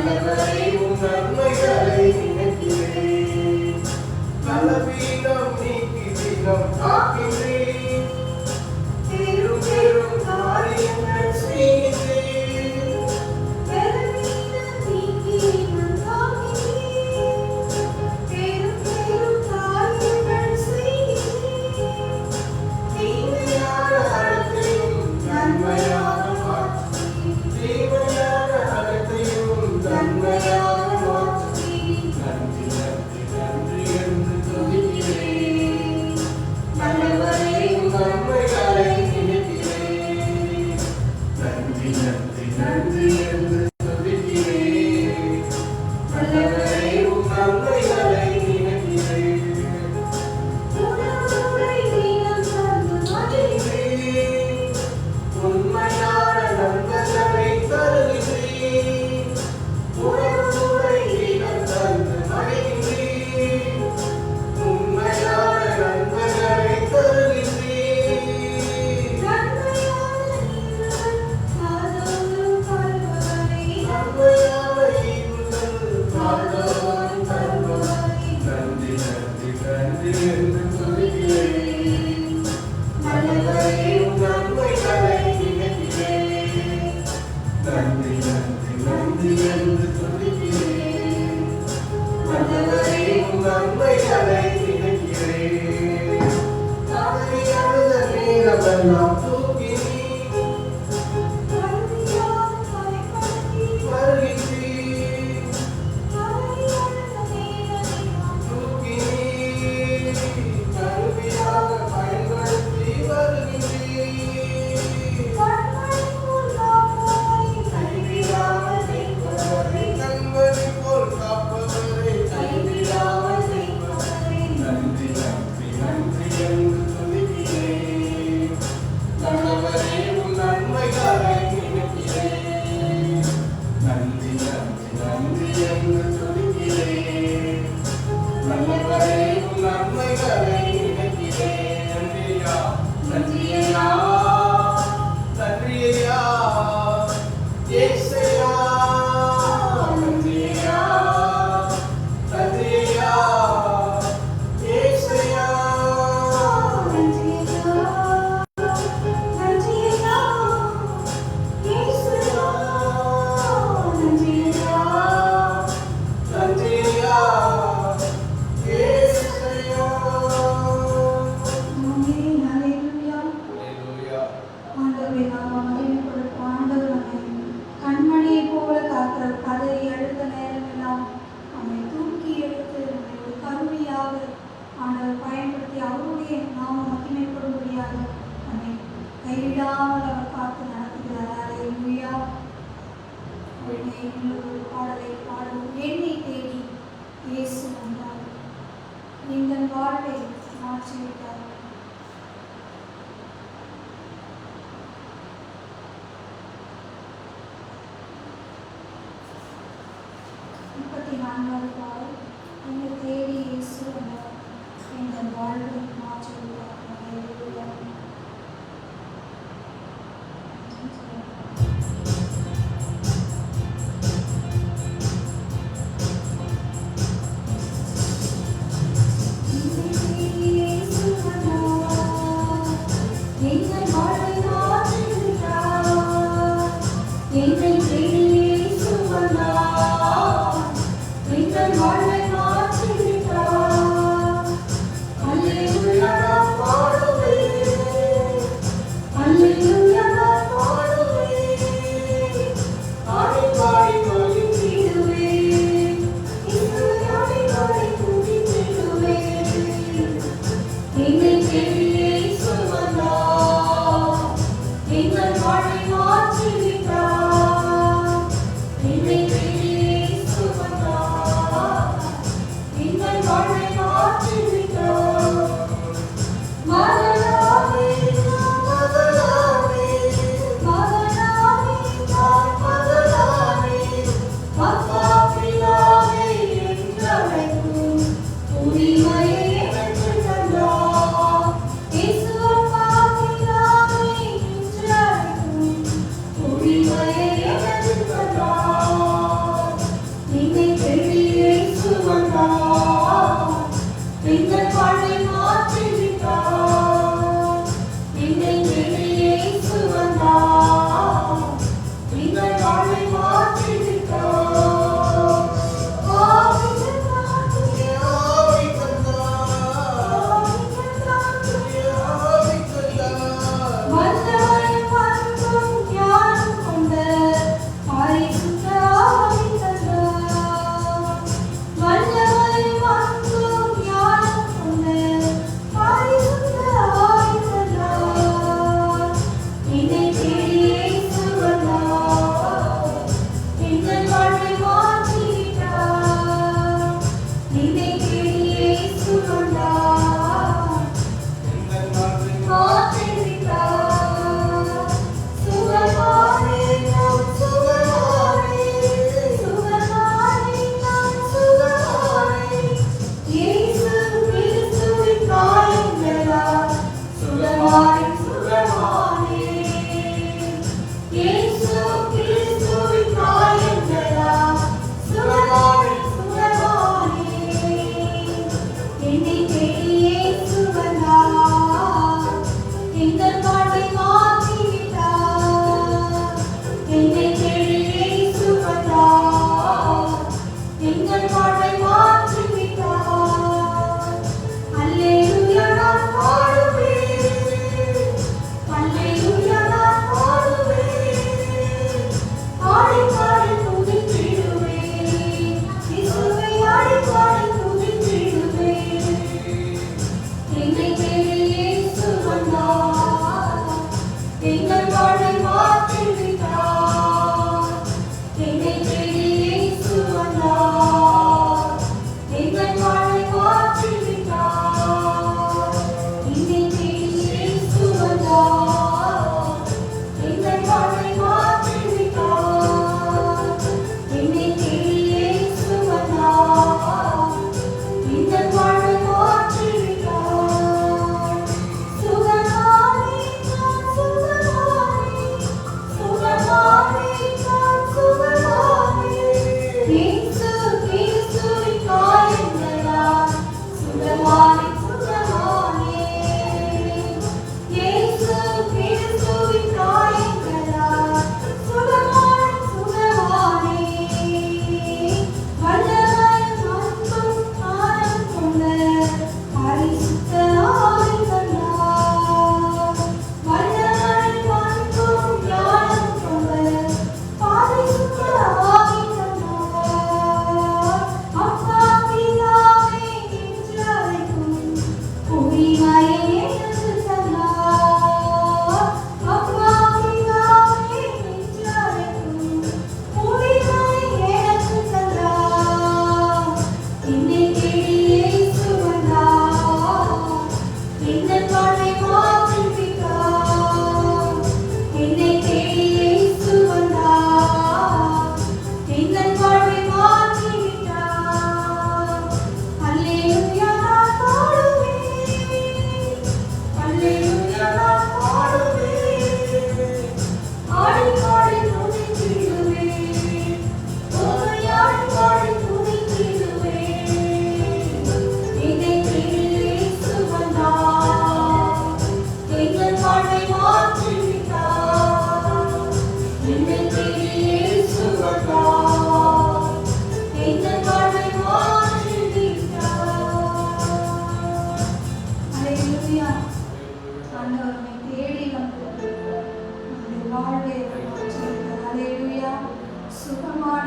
நல்லவரை உன் நன்மைகளை நினைக்கிறேன்.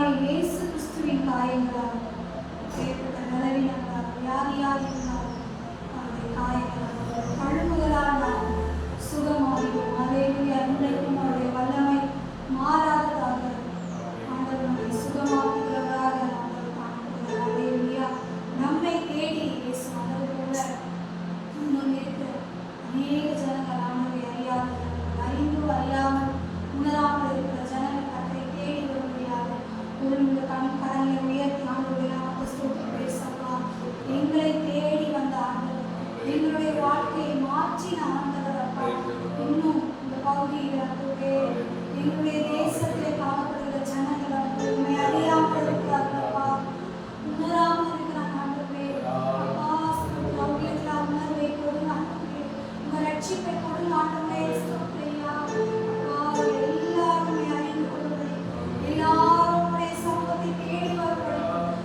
கர்த்தராகிய இயேசு கிறிஸ்துவின் காயங்களால் ஏற்பட்ட நிலவினால் வியாதியாக இருந்தால் அவருடைய காயங்களால் தழும்புகளால் நாம் சுகமாகிறோம். அல்லேலூயா. இன்றைக்கும் அவருடைய வல்லமை மாறாததாக ஆண்டவர் நம்மை சுகமாக்குகிறவராக நாங்கள் காண்கிறோம். அல்லேலூயா. நம்மை தேடி இயேசு வந்தது போல இன்னும் இருக்கிற அநேக ஜனங்கள் ஆண்டவரை அறியாதவர்கள், அறிந்தும் அறியாமல் உணராமல் இருக்கிற ஜனங்கள் கர்த்தரை தேடி வரும்படியாக ஒரு கரங்களை உயர்த்தி ஆண்டவரை நாமத்தை ஸ்தோத்திரம் பேசலாம். எங்களை தேடி வந்த ஆண்டவர், எங்களுடைய வாழ்க்கையை மாற்றின ஆண்டவர் அப்பா, இன்னும் இந்த பகுதியில் ஆண்டவரே எங்களுடைய தேசத்திலே காணப்படுகிற ஜனங்கள் ஆண்டவரே உண்மை அறியாமல் இருக்கிறார்கள் அப்பா, உணராமல் இருக்கிறாங்க ஆண்டவரே. அப்பா அவர்களுக்கு உணர்வை கொடுங்க ஆண்டவரே, உங்க ரட்சிப்பை கொடுங்க ஆண்டவரே. ஸ்தோத்திரையா அப்பா, எல்லாருமே அறிந்து கொள்வதை, எல்லாரும் உடைய சமூகத்தை தேடி வருவதை,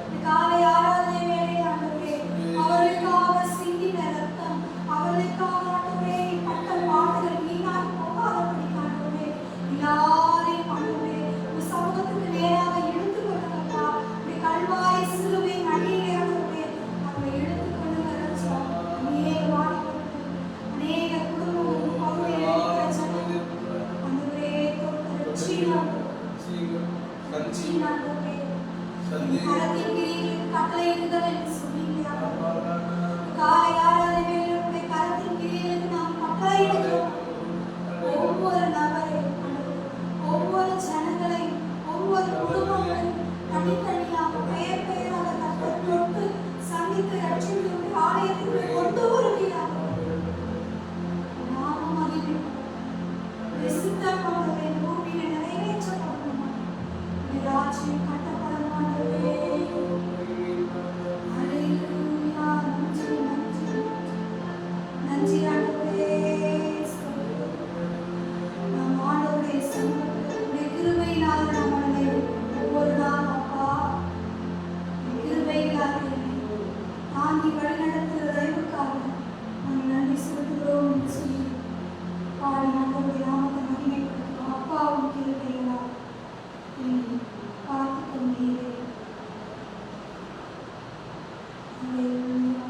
இந்த காலை ஆராதனை வேலை ஆண்டவரே அவர்களுக்காக சிந்தின ரத்தம், அவர்களுக்காக ஆண்டவரே பட்ட பாடுகள் வீணாய் போகாதபடி ஆண்டவரே எல்லாரையும் ஆண்டவரே உங்க சமூகத்துக்கு நேராக இழுத்து கொள்ளுங்கப்பா. இந்த கல்வாரி சிலுவை அடியிலே ஆண்டவரே அவரை இழுத்து கொள்ளுங்க ராஜா. அநேக வாலிபர்கள், அநேக குடும்பங்கள் பகுதியில் இருக்கிற ஜனங்கள் ஆண்டவரே தொட்டு சீனாண்டவரே கரத்தின் கீழில் கட்டளையிடுங்கள் என்று சொன்னீங்க. காலை ஆராதனை வேளையிலே கரத்தின் கீழில் நாம் கட்டளையிடுகிறோம். ஒவ்வொரு நபரையும் ஒவ்வொரு ஜனங்களையும் ஒவ்வொரு குடும்பங்களையும் தனித்தனியாக பெயர் பெயராக கர்த்தர் தொட்டு சந்தித்து ரட்சித்து ஆலயத்திற்கு கொண்டு வருகிறார். நாமும் அதில் சித்தமானதை பூமியை நிறைவேற்றப்படணுமா, ராஜ்யம் கட்டப்பட மாட்டதே. அல்லேலூயா. நன்றி நன்றி நன்றி ஆண்டவரே. நம் ஆண்டவருடைய சமூகத்தில் கிருபையினால் நம்மளை ஒவ்வொரு நாள் அப்பா கிருபையினால் தாங்கி வழிநடத்துகிற தயவுக்காக நாம் நன்றி செலுத்துகிறோம் என்று சொல்லி பாடி ஆண்டவருடைய நாமத்தை மகிமைப்படுத்துகிறோம். அப்பாவும் கிருபையினால் என்னை காத்துக் கொண்டீரே. அல்லேலூயா.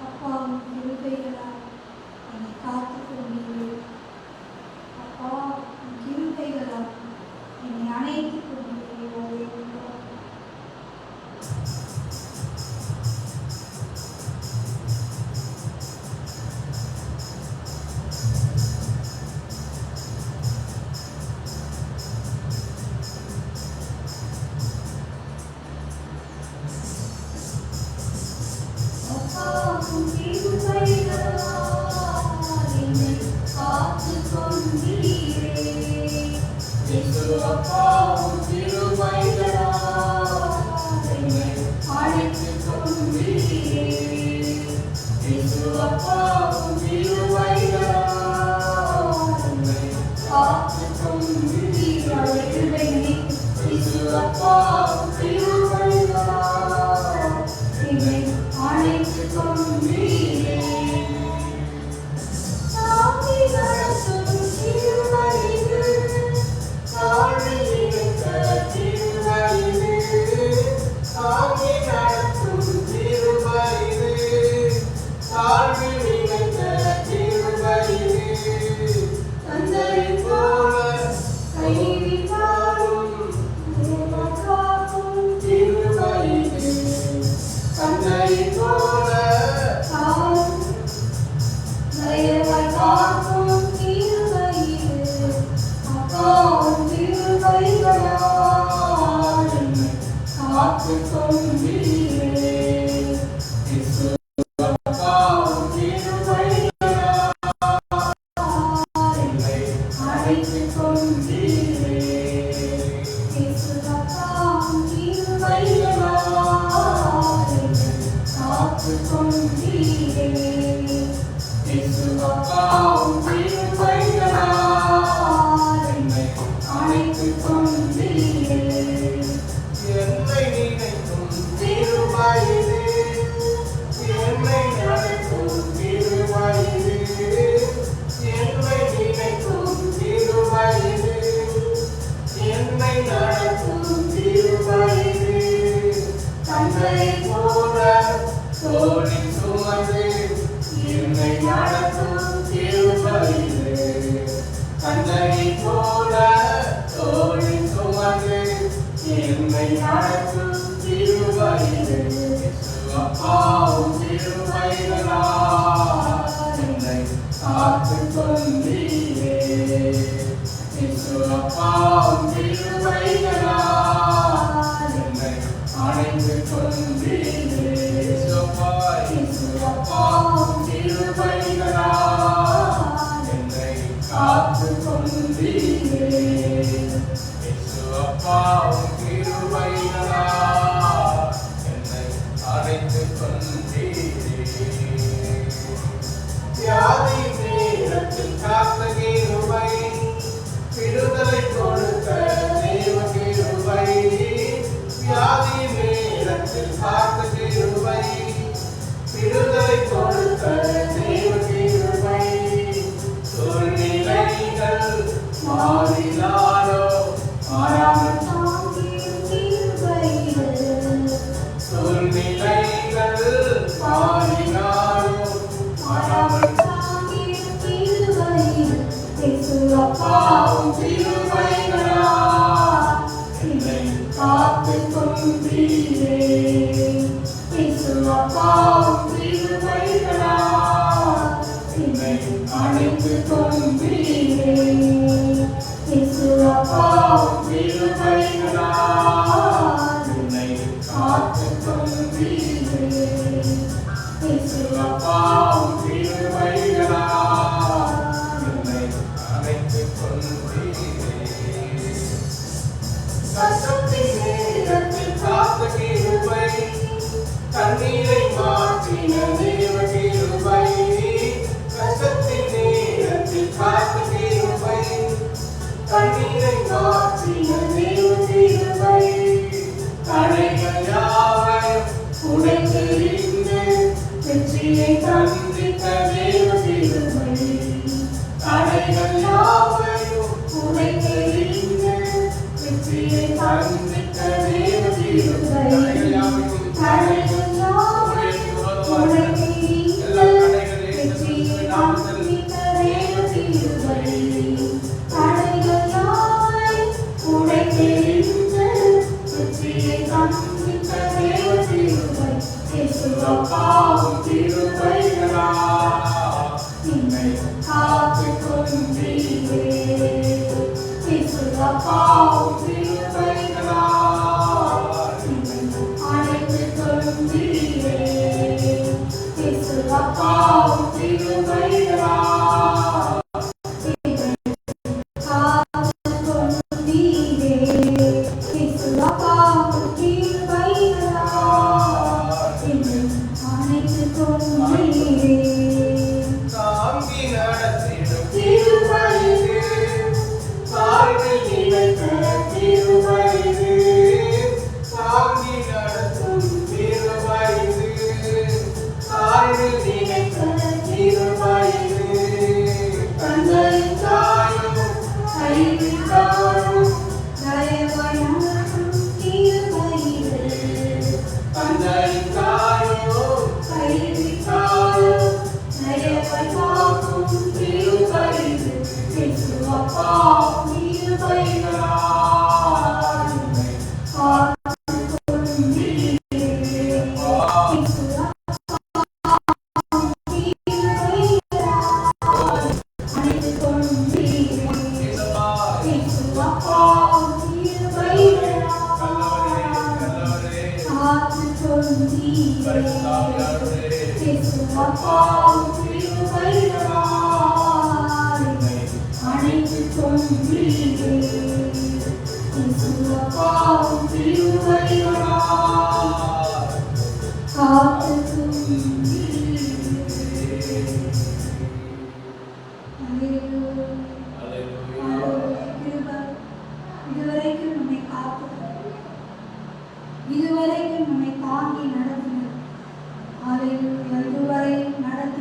அப்பாவும் கிருபைகளால் என்னை காத்துக் கொண்டீரே. அப்பா கிருபைகளால் என்னை அணைத்துக் கொண்டீரே. அல்லேலூயா. அப்பாவும் கிருபைகளால் என்னை காத்துக் கொண்டீரே. அப்பாவும் கிருபைகளால் என்னை அணைத்துக் கொண்டீரே. அப்பாவும் கிருபைகளால் என்னை காத்துக் கொண்டீரே. அப்பாவும் கிருபைகளால் என்னை அணைத்துக் கொண்டீரே. சாமி நடத்தும் திருவழியில் சாமி இருக்க திருவழியில் சாமி நடத்தும் திருவழியில் சாமி இருக்க திருவழியில் தந்தை போல கைவிட்டாலும் காக்கும் திருவழியில் தந்தை போல தயவாய் காக்கும் திருவழியில் அப்பாவும் திருவழிகளால் என்னை காத்துக் கொண்டீரே. கொண்டீரே. இயேசு அப்பாவும் கிருபைகளால் என்னை அணைத்துக் கொண்டீரே. என்னை நினைக்கும் திருவயிறு, என்னை நடக்கும் திருவயிறு, என்னை நினைக்கும் திருவயிறு, என்னை நடக்கும் திருவயிறு. தந்தையை போல தோளில் சுமந்து என்னை நடக்கும் திருவயிறு. தந்தையை போல தோளில் சுமந்து என்னை நடக்கும் திருவயிறு. அப்பாவும் திருவயிறால் என்னை காத்துக் கொண்டீரே. அப்பாவும் திருவயிறால் என்னை அணைத்துக் கொண்டீரே. அப்பாவும் திருவயிறால் என்னை காத்துக் கொண்டீரே. அப்பாவும் கிருபைகளால் என்னை அணைத்துக் கொண்டீரே. வியாதி நேரத்தில் காத்த கிருபை, விடுதலை கொடுத்த தேவ கிருபை. வியாதி நேரத்தில் காத்த கிருபை, விடுதலை கொடுத்த தேவ கிருபை. சூழ்நிலைகள் மாறினாலோ மாறாமல் சூழ்நிலைகள் மாறினாலும் மாறாமல் அப்பாவும் திருவயிறால் என்னை காத்துக் கொண்டீரே. அப்பாவும் திருவயிறால் என்னை அணைத்துக் கொண்டீரே. அப்பாவும் திருவயிறால் என்னை காத்துக் கொண்டீரே. அப்பாவும் திருவயிறால் என்னை அணைத்துக் கொண்டீரே. கஷ்டத்தின் நேரத்தில் காத்த கிருபை, கண்ணீரை மாற்றின தேவ கிருபை. கஷ்டத்தின் நேரத்தில் காத்த கிருபை, கண்ணீரை மாற்றின தேவ கிருபை. தடைகள் யாவையும் உடைத்தெறிந்து வெற்றியை தந்தித்த தேவ கிருபை. தடைகள் யாவையும் உடைத்தெறிந்து வெற்றியை தந்தித்த தேவ கிருபை. தடைகள் யாவையும் எல்லா தடைகளையும் வெற்றியை தந்தித்த தேவ கிருபை. தடைகள் யாவையும் உடைத்தெறிந்து வெற்றியை தந்தித்த தேவ கிருபை. அப்பாவும் திருவயிறால் என்னை காத்துக் கொண்டீரே. அப்பாவும் திருவயிறால் என்னை அணைத்துக் கொண்டீரே. அப்பாவும் திருவயிறால் தாங்கி நடத்திடும் திருவயிறு, தாழ்வில் நிலைத்த திருவயிறு. தாங்கி நடத்தும் திருவயிறு, தாழ்வில் நிலைத்த திருவயிறு. தந்தையின் தாயும் கைவிட்டாலும் தந்தையின் தாயும் கைவிட்டாலும் காக்கும் திருவயிறு. அப்பாவும் திருவயிறால் என்னை காத்துக் கொண்டீரே. அணைத்துக் கொண்டீரே. அப்பாவும் திருவயிறால் காத்துக் கொண்டீரே. அப்பாவும் திருவயிறால் என்னை அணைத்துக் கொண்டீரே. அப்பாவும் திருவயிறால் காத்துக் கொண்டீரே.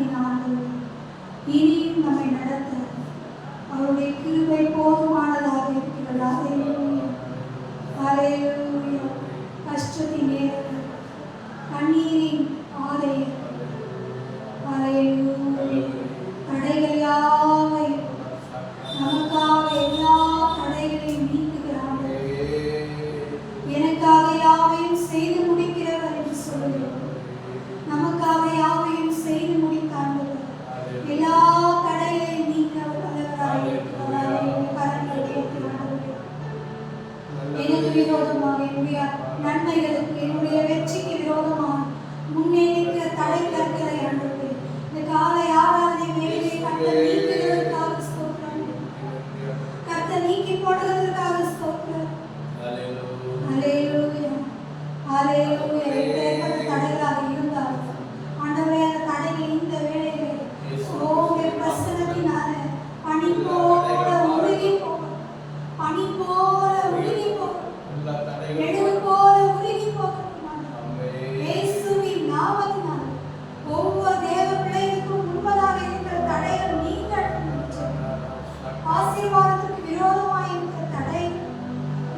நடத்தின ஆண்டவர் இனியும் நம்மை நடத்த அவருடைய கிருபை போதுமானதாக இருக்கிறது. ஹல்லேலூயா, ஹல்லேலூயா. கஷ்டத்தின் நேரத்தில் கண்ணீரின் ஆலயம் ஹல்லேலூயா. தடைகள் யாவையும் நமக்காக எல்லா தடைகளையும் நீக்குகிறார். எனக்காக யாவையும் செய்து முடிக்கிறவர் என்று சொல்லுகிறோம். நமக்காக யாவையும் செய்து முடித்தாண்டவர் எல்லா தடைகளையும் நீக்க வல்லவராக இருக்கிறார். கரங்களை கேட்கிறார்கள். எனக்கு விரோதமாக என்னுடைய நன்மைகளுக்கு என்னுடைய வெற்றிக்கு விரோதமாக முன்னே நிற்கிற தடை கற்களை ஆண்டவரே இந்த காலை ஆராதனை வேலையை கர்த்தர் நீக்குகிறதற்காக ஸ்தோத்திரம். கர்த்தர் நீக்கி போடுவதற்காக ஸ்தோத்திரம். ஹல்லேலூயா, ஹல்லேலூயா. எப்பேற்பட்ட தடைகளாக இருந்தால் ஆண்டவரே அந்த தடைகள் இந்த வேளையிலே உம்முடைய பிரசன்னத்தினால பனி போல உருகி போகும், பனி போல உருகி போகும், மெழுகு போல உருகி போகும். இயேசுவின் நாமத்தினால் ஒவ்வொரு தேவ பிள்ளைகளுக்கும் முன்பதாக இருக்கிற தடைகள் நீங்கட்டும். ஆசீர்வாதத்துக்கு விரோதமாக இருக்கிற தடைகள்,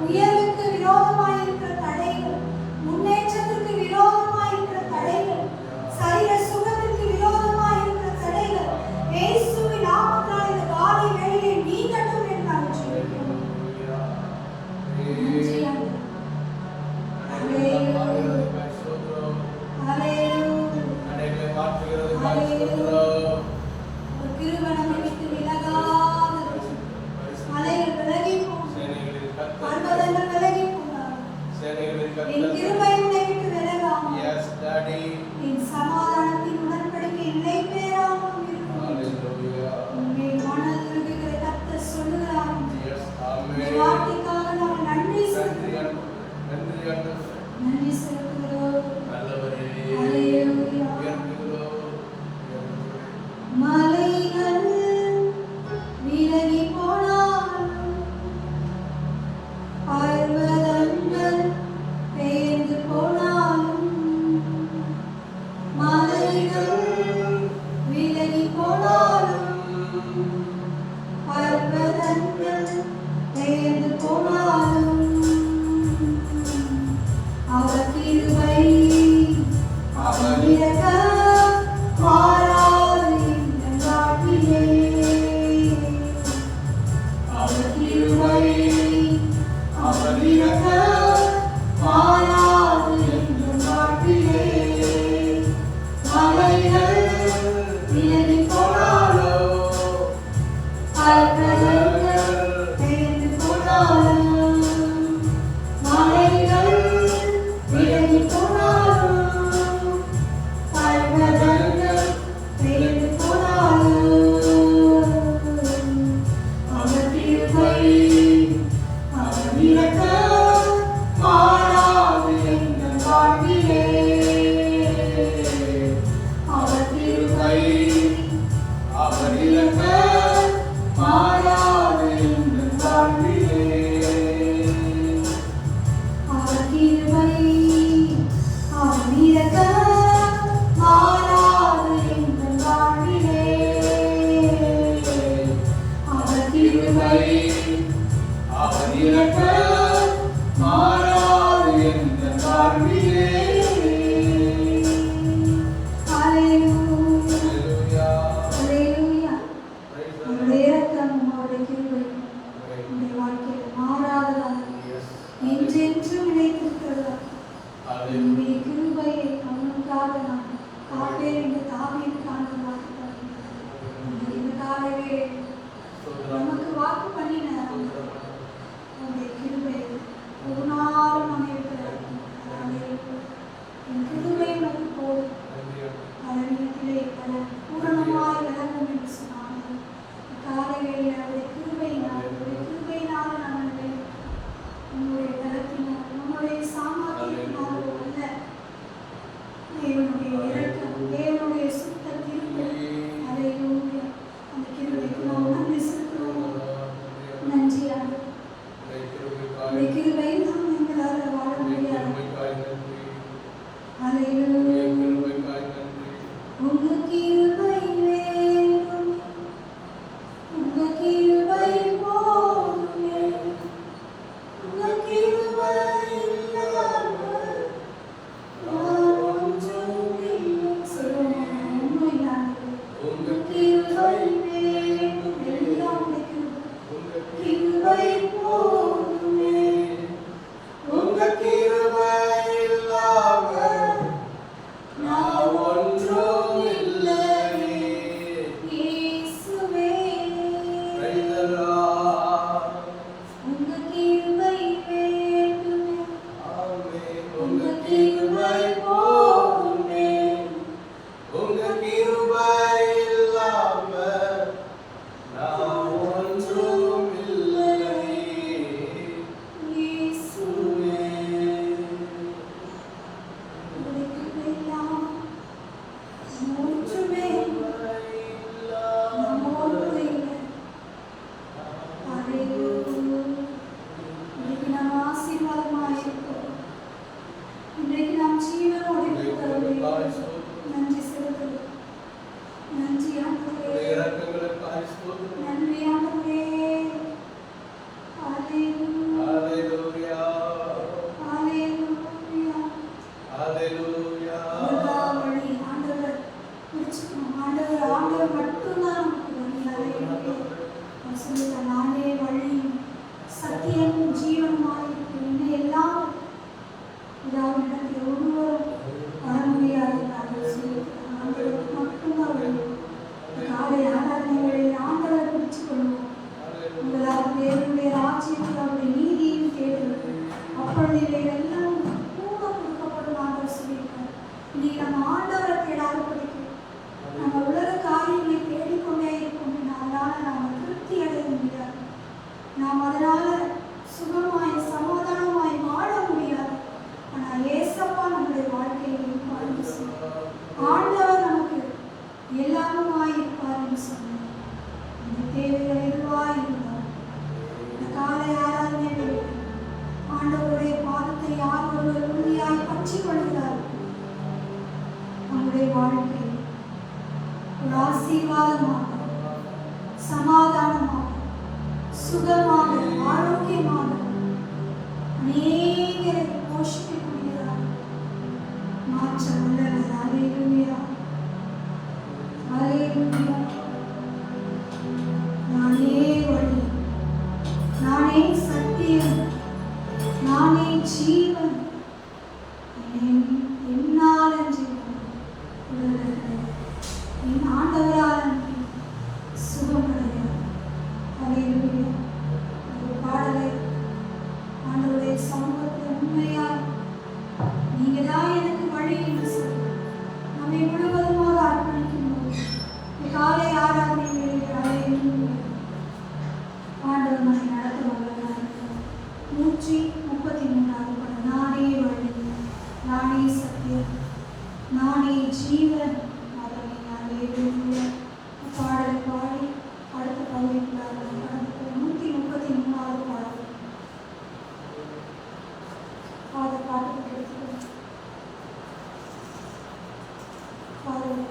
உயர்வுக்கு விரோதமாக இருக்கிற தடைகள், முன்னேற்றத்திற்கு விரோதமாக இருக்கிற தடைகள், சரீர சுகத்திற்கு விரோதமாக இருக்கிற தடைகள் இயேசுவின் நாமத்தினால் இந்த காலை வேளையிலே நீங்கட்டும் என்று நான் ஜெபிக்கிறேன். நன்றி ஆண்டவரே. நன்றி செலுத்துகிறோம். மலைகள் விலகி போனாலும் பர்வதங்கள் பெயர்ந்து போனாலும், மலைகள் விலகி போனாலும் பர்வதங்கள் பெயர்ந்து போனாலும் அவர் கிருபை அவர் இரக்கம் மாறாது எங்கள் வாழ்விலே. அவர் கிருபை அவர் இரக்கம் மாறாது எங்கள் வாழ்விலே. மலைகள் விலகி போனாலும் பர்வதங்கள் பெயர்ந்து போனாலும், மலைகள் விலகி போனாலும் பர்வதங்கள் பெயர்ந்து போனாலும் அவர் கிருபை அவர் இரக்கம் மாறாது எங்கள் வாழ்விலே. அவர் கிருபை அவர் இரக்கம் மாறாது எங்கள் வாழ்விலே. அவர் கிருபை அவர் இரக்கம் மாறாது எங்கள் வாழ்விலே. அவர் கிருபை அவர் இரக்கம் மாறாது எங்கள் வாழ்விலே. ஹல்லேலூயா, ஹல்லேலூயா. அவருடைய இரக்கம் அவருடைய கிருபை உங்களுடைய வாழ்க்கையில் மாறாததாக என்றென்றும் நிலைத்திருக்கிறதா. உங்களுடைய கிருபையை அவனுக்காக நான் காப்பேன் என்று தாவீது ஆண்டவர் வாக்கு பண்ணினார். இந்த காலவே நமக்கு வாக்கு பண்ணின அவருடைய கிருபை ஒரு நாளும் நம்ம இருக்கிறார். என் கிருபை நமக்கு போதும், பலவீனத்திலே பல பூரணமாய் விளங்கும் என்று சொன்னார்கள். காலைவேளையில் அவருடைய கிருபையினால் நம்மளை உங்களுடைய பலத்தினால் நம்முடைய சாமர்த்தியத்தினால் அல்ல, தேவனுடைய இரக்கம் தேவனுடைய சுத்த கிருபை. ஹல்லேலூயா. அந்த கிருபைக்கு நாம் நன்றி செலுத்துகிறோம். நன்றி ஆண்டவரே. அந்த கிருபை நாம் எங்களால் வாழ முடியாது. ஹல்லேலூயா. உங்க கிருபை ஒன்றுமே நம்மோடு இல்லை. ஹல்லேலூயா. இன்றைக்கு நாம் ஆசீர்வாதமாக இருக்கிறோம். இன்றைக்கு நாம் ஜீவனோடு இருக்கிறோம். நன்றி செலுத்துகிறோம். நன்றி ஆண்டவரே. நன்றி ஆண்டவரே. ஹல்லேலூயா. ஹல்லேலூயா. ஹல்லேலூயா. அதுதான் வழி. ஆண்டவர் பிடிச்சுக்கணும். ஆண்டவர் மட்டும்தான் நமக்கு வழி. ஹல்லேலூயா. அவர் சொல்லிட்டார், நானே வழியும் சத்தியமும் ஜீவனுமாய் இருக்கிறேன். என்னை எல்லாம் பிதாவின் இடத்தில் ஒருவரும் வர முடியாது என்று அவர் சொல்லிட்டார். ஆண்டவர் மட்டும்தான் வழி. காலை ஆராதனைகளில் ஆண்டவர் பிடிச்சுக் கொள்வோம். உங்களால் தேவனுடைய ராஜ்யத்தில் அவருடைய நீதியையும் தேடுங்கள். அப்பொழுது இவைகளெல்லாம் கூட கொடுக்கப்படும். ஆண்டவர் சொல்லியிருக்கார். இன்னைக்கு நம்ம ஆண்டவரை தேடாத படிக்கிறோம். நம்ம உலக காரியங்களை தேடிக்கொண்டே இருக்கோம். அதனால நாம் திருப்தி அடைய முடியாது. நாம் அதனால சுகமாய் சமாதானமாய் வாழ முடியாது. ஆனால் ஏசப்பா நம்முடைய வாழ்க்கையை வாழ்ந்து சொன்னார். ஆண்டவர் நமக்கு எல்லாருமாய் இருப்பார் என்று சொன்னார். இந்த தேவைகள் எதுவாய் இருந்தார் இந்த காலை ஆராதனைகளில் ஆண்டவருடைய பாதத்தை யார் ஒருவர் உறுதியாய் பற்றிக் கொள்கிறார், நம்முடைய வாழ்க்கை ஒரு ஆசீர்வாதமாக, சமாதானமாக, சுகமாக, ஆரோக்கியமாக அநேகரை போஷிக்கக்கூடியதாக மாற்ற உள்ளவர். ஹல்லேலூயா. ஹல்லேலூயா. நானே வழி, நானே சத்தியம், நானே ஜீவன். என்னால் என்று என் ஆண்டவரால் சுகம் கிடையாது. ஹல்லேலூயா. ஒரு பாடலை ஆண்டவருடைய சமூகத்தில் உண்மையால் நீங்க தான் எனக்கு வழி என்று சொல்லி நம்மை முழுவதுமாக அர்ப்பணிக்கும் போது காலை ஆராதனைகளில் ஆண்டவர் நம்மை நடத்த வல்லவராக இருக்கிறார். 133வது பாடல். நானே வழி, நானே சத்தியம், நானே ஜீவன். ஹல்லேலூயா. பாடலை பாடி அடுத்த பகுதிக்குள்ளாக கடந்து 133வது பாடல். அதை பாட்டு எடுத்துக்கிறோம். பாடல்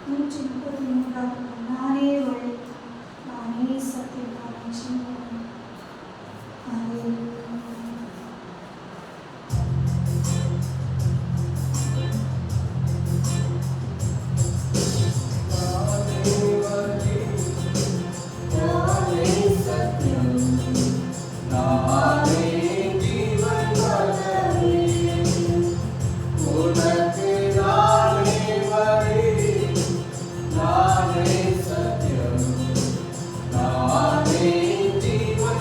133வது. நானே வழி, நானே சத்தியம், நானே ஜீவன். ஹல்லேலூயா. நானே சத்தியம், நானே ஜீவன்.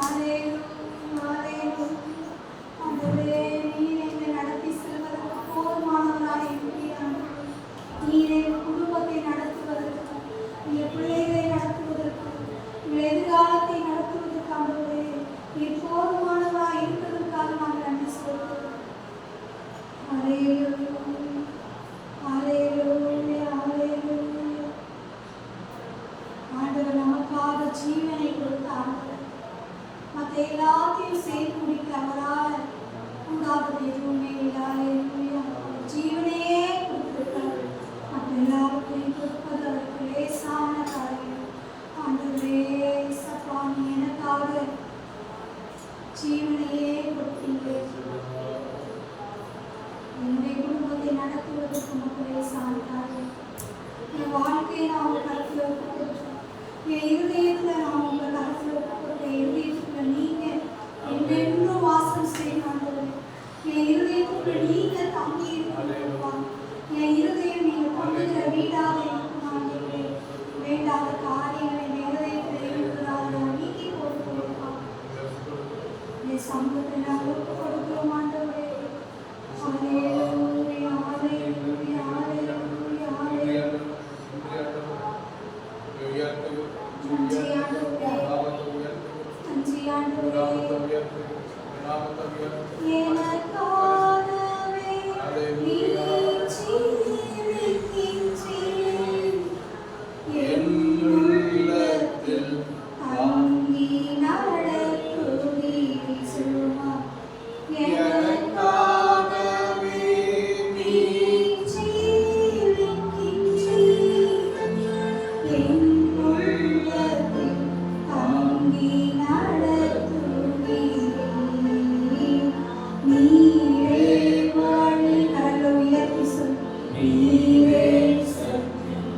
Hallelujah. காலத்தை நடத்துவதற்காக நீர் போதுமானவராய் இருப்பதற்காக நாங்கள் நன்றி சொல்கிறோம். அல்லேலூயா, அல்லேலூயா, அல்லேலூயா. ஆண்டவர் நமக்காக ஜீவனை கொடுத்த ஆண்டவர், மற்ற எல்லாத்தையும் செய்து முடிக்க அவரால் கூடாதது எதுவுமே இல்லை. அல்லேலூயா. ஜீவனையே கொடுத்திருக்கிறார். மற்ற எல்லாவற்றையும் கொடுப்பது அவருக்கு லேசான காரியம். ஆண்டவரே சப்பா, நீ எனக்காக ஜீவனையே கொடுத்தீங்க. என்னுடைய குடும்பத்தை நடத்துவதற்கு உமக்கு லேசான காரியம். என் வாழ்க்கையை நான் உங்கள் கருத்தில் ஒப்புக்கொடுத்தேன். என் இருதயத்தில் நான் உங்கள் கருத்தில் ஒப்புக்கொடுத்தேன். இருதயத்துக்குள்ள நீங்கள் என்றென்றும் வாசம் செய்யணும். என் இருதயத்துக்குள்ள நீங்கள் தங்கி இருக்கிறீர்களா? என் இருதயம் நீங்கள் தங்குகிற வீடாக இருக்கும். வேண்டாத காரியங்களை என் இருதயத்தில் இருக்கிறார்கள் நீக்கி கொடுக்கிறோம். என் சமூகத்தை நான் ஒப்பு கொடுக்கிறோம். ஆண்டவரே, அல்லேலூயா, அல்லேலூயா, அல்லேலூயா, அல்லேலூயா. நன்றி ஆண்டவரே, நன்றி ஆண்டவரே. எனக்காகவே நீர் ஜீவிக்கின்றீர். என் உள்ளத்தில் தங்கி நடத்துவீர் சும்மா. எனக்காகவே நீர் ஜீவிக்கின்றீர். என் உள்ளத்தில் தங்கி நடத்துவீர். நீரே வழி. கரங்களை உயர்த்தி சொல். நீரே சத்தியம்.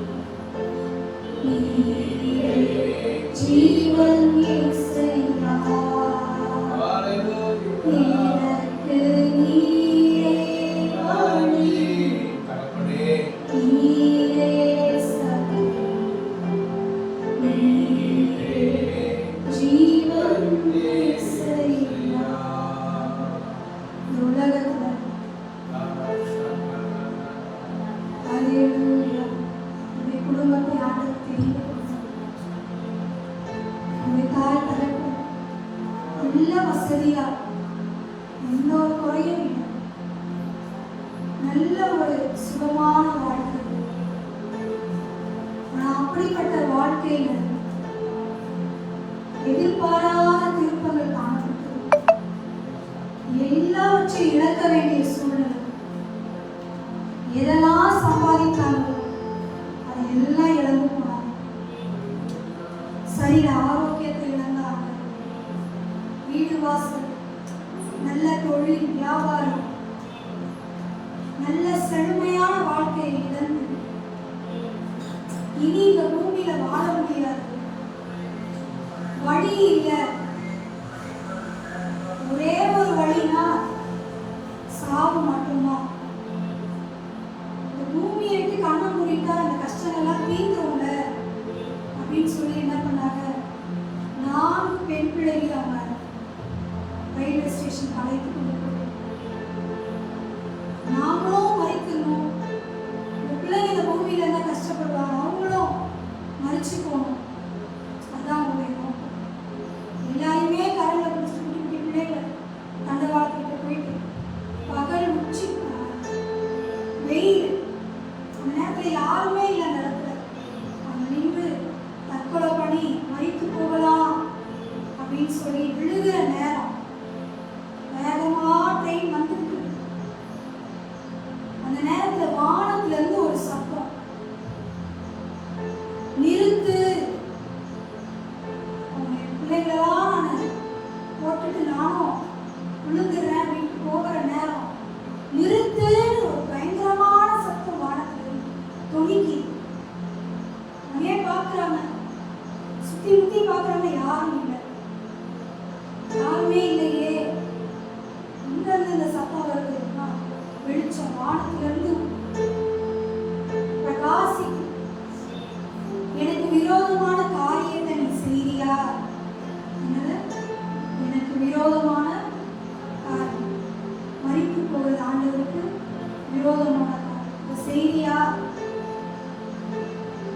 நீரே ஜீவன். இயேசுவா, எனக்கு நீரே வழி. நீரே சத்தியம். நீரே ஜீவன். இயேசுவா. உலகத்துல அல்லேலூயா, உடைய குடும்பத்தை ஆண்டவர் தெரிந்து கொண்டார். உடைய தாய் தகப்பன் நல்ல வசதியா, எந்த ஒரு குறையும் இல்லை, நல்ல ஒரு சுகமான வாழ்க்கை. ஆனால் அப்படிப்பட்ட வாழ்க்கையில எதிர்பாராத திருப்பங்கள் காணப்பட்டது. எல்லாவற்றையும் இழக்க வேண்டிய சூழ்நிலை. எதெல்லாம் சம்பாதித்தாங்களோ அதை எல்லாம் இழந்து போனாங்க. சரீர ஆரோக்கியத்தை இழந்தாங்க. வீடு வாசல், நல்ல தொழில், வியாபாரம், நல்ல செழுமையான வாழ்க்கையை இழந்து இனி இந்த பூமியில வாழ முடியாது, வழி இல்லை. ஒரே ஒரு வழினா சாவு மட்டும்தான். இந்த பூமியை விட்டு கண்ணை மூடிட்டா இந்த கஷ்டங்கள்லாம் தீர்ந்துரும்ல அப்படின்னு சொல்லி என்ன பண்ணாங்க, 4 பெண் பிள்ளைகள் அவங்க ரயில்வே ஸ்டேஷன் அழைத்து கொண்டு போய், நாமளும் மறிக்கணும், இந்த பிள்ளைங்க இந்த பூமியில இருந்தா கஷ்டப்படுவாங்க, அவங்களும் மறிச்சு போகணும், அதுதான் அவங்களுடைய நோக்கம். எல்லாருமே கரண்ட பிடிச்சிட்டு குட்டி பிள்ளைகள் தண்டவாளத்துக்கிட்ட போயிட்டு பகல் உச்சி வெயில், அந்த நேரத்தில் யாருமே இல்லை அந்த இடத்துல. அவங்க நின்று தற்கொலை பண்ணி மறித்து போகலாம் அப்படின்னு சொல்லி விழுகிற நேரம் வேகமா ட்ரெயின் வந்துருக்கு. அந்த நேரத்துல வானத்துல இருந்து ஒரு சத்தம், நிறுத்து, அவங்க பிள்ளைகளெல்லாம் நான் போட்டுட்டு நானும் விழுந்துடுறேன் அப்படின்னு போகிற நேரம் நிறுத்துன்னு ஒரு பயங்கரமான சத்தம் வானத்துல தொனிக்கு. நிறைய பார்க்குறாங்க, சுத்தி முத்தி பார்க்குறாங்க, யாரும் இல்லை, யாருமே இல்லையே. இங்கிருந்து இந்த சத்தம் வருதுன்னா வெளிச்சம் வானத்துல இருந்து பிரகாசிக்கு. எனக்கு விரோதமான காரியத்தை நீ செய்தியா? என்னது? எனக்கு விரோதமான காரியம், மரித்து போவது ஆண்டவருக்கு விரோதமான காரியம் செய்தியா?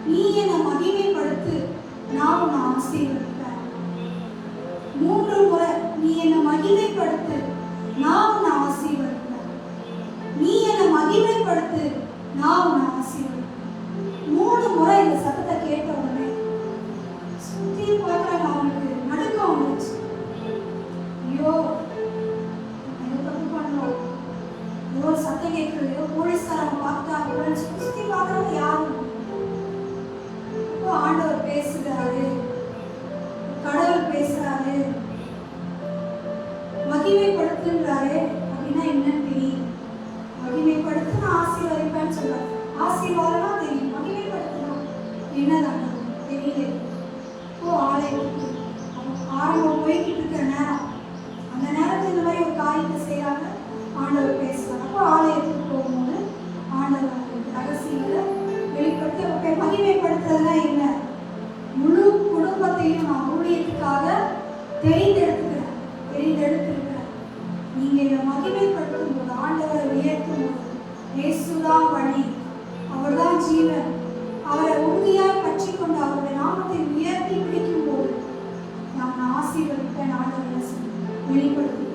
நீ என்னை மகிமைப்படுத்து, நான் உன்னை ஆசீர்வதிப்பேன். ஆசீர்வாதமா தெரியும், மகிமைப்படுத்தலாம் என்னதான் தெரியல. இப்போ ஆலயத்துக்கு ஆரம்பம் போய்கிட்டு இருக்கிற நேரம், அந்த நேரத்தில் இந்த மாதிரி ஒரு காரியத்தை செய்யறாங்க, ஆண்டவர் பேசுறாங்க. அப்போ ஆலயத்துக்கு போகும்போது ஆண்டவர் ரகசியங்களை வெளிப்படுத்தி அவரை மகிமைப்படுத்துறதுனா என்ன, முழு குடும்பத்தையும் நான் ஊழியத்துக்காக தெரிந்தெடுத்துக்கிறேன். நீங்க இதை மகிமைப்படுத்தும் போது, ஆண்டவரை உயர்த்தும் போது, இயேசுதான் வழி, அவர்தான் ஜீவன், அவரை உறுதியாய் பற்றி கொண்டு அவருடைய நாமத்தை உயர்த்தி பிடிக்கும் போது நான் ஆசீர்வதிப்பேன். ஆண்டவர் வெளிப்படுத்தி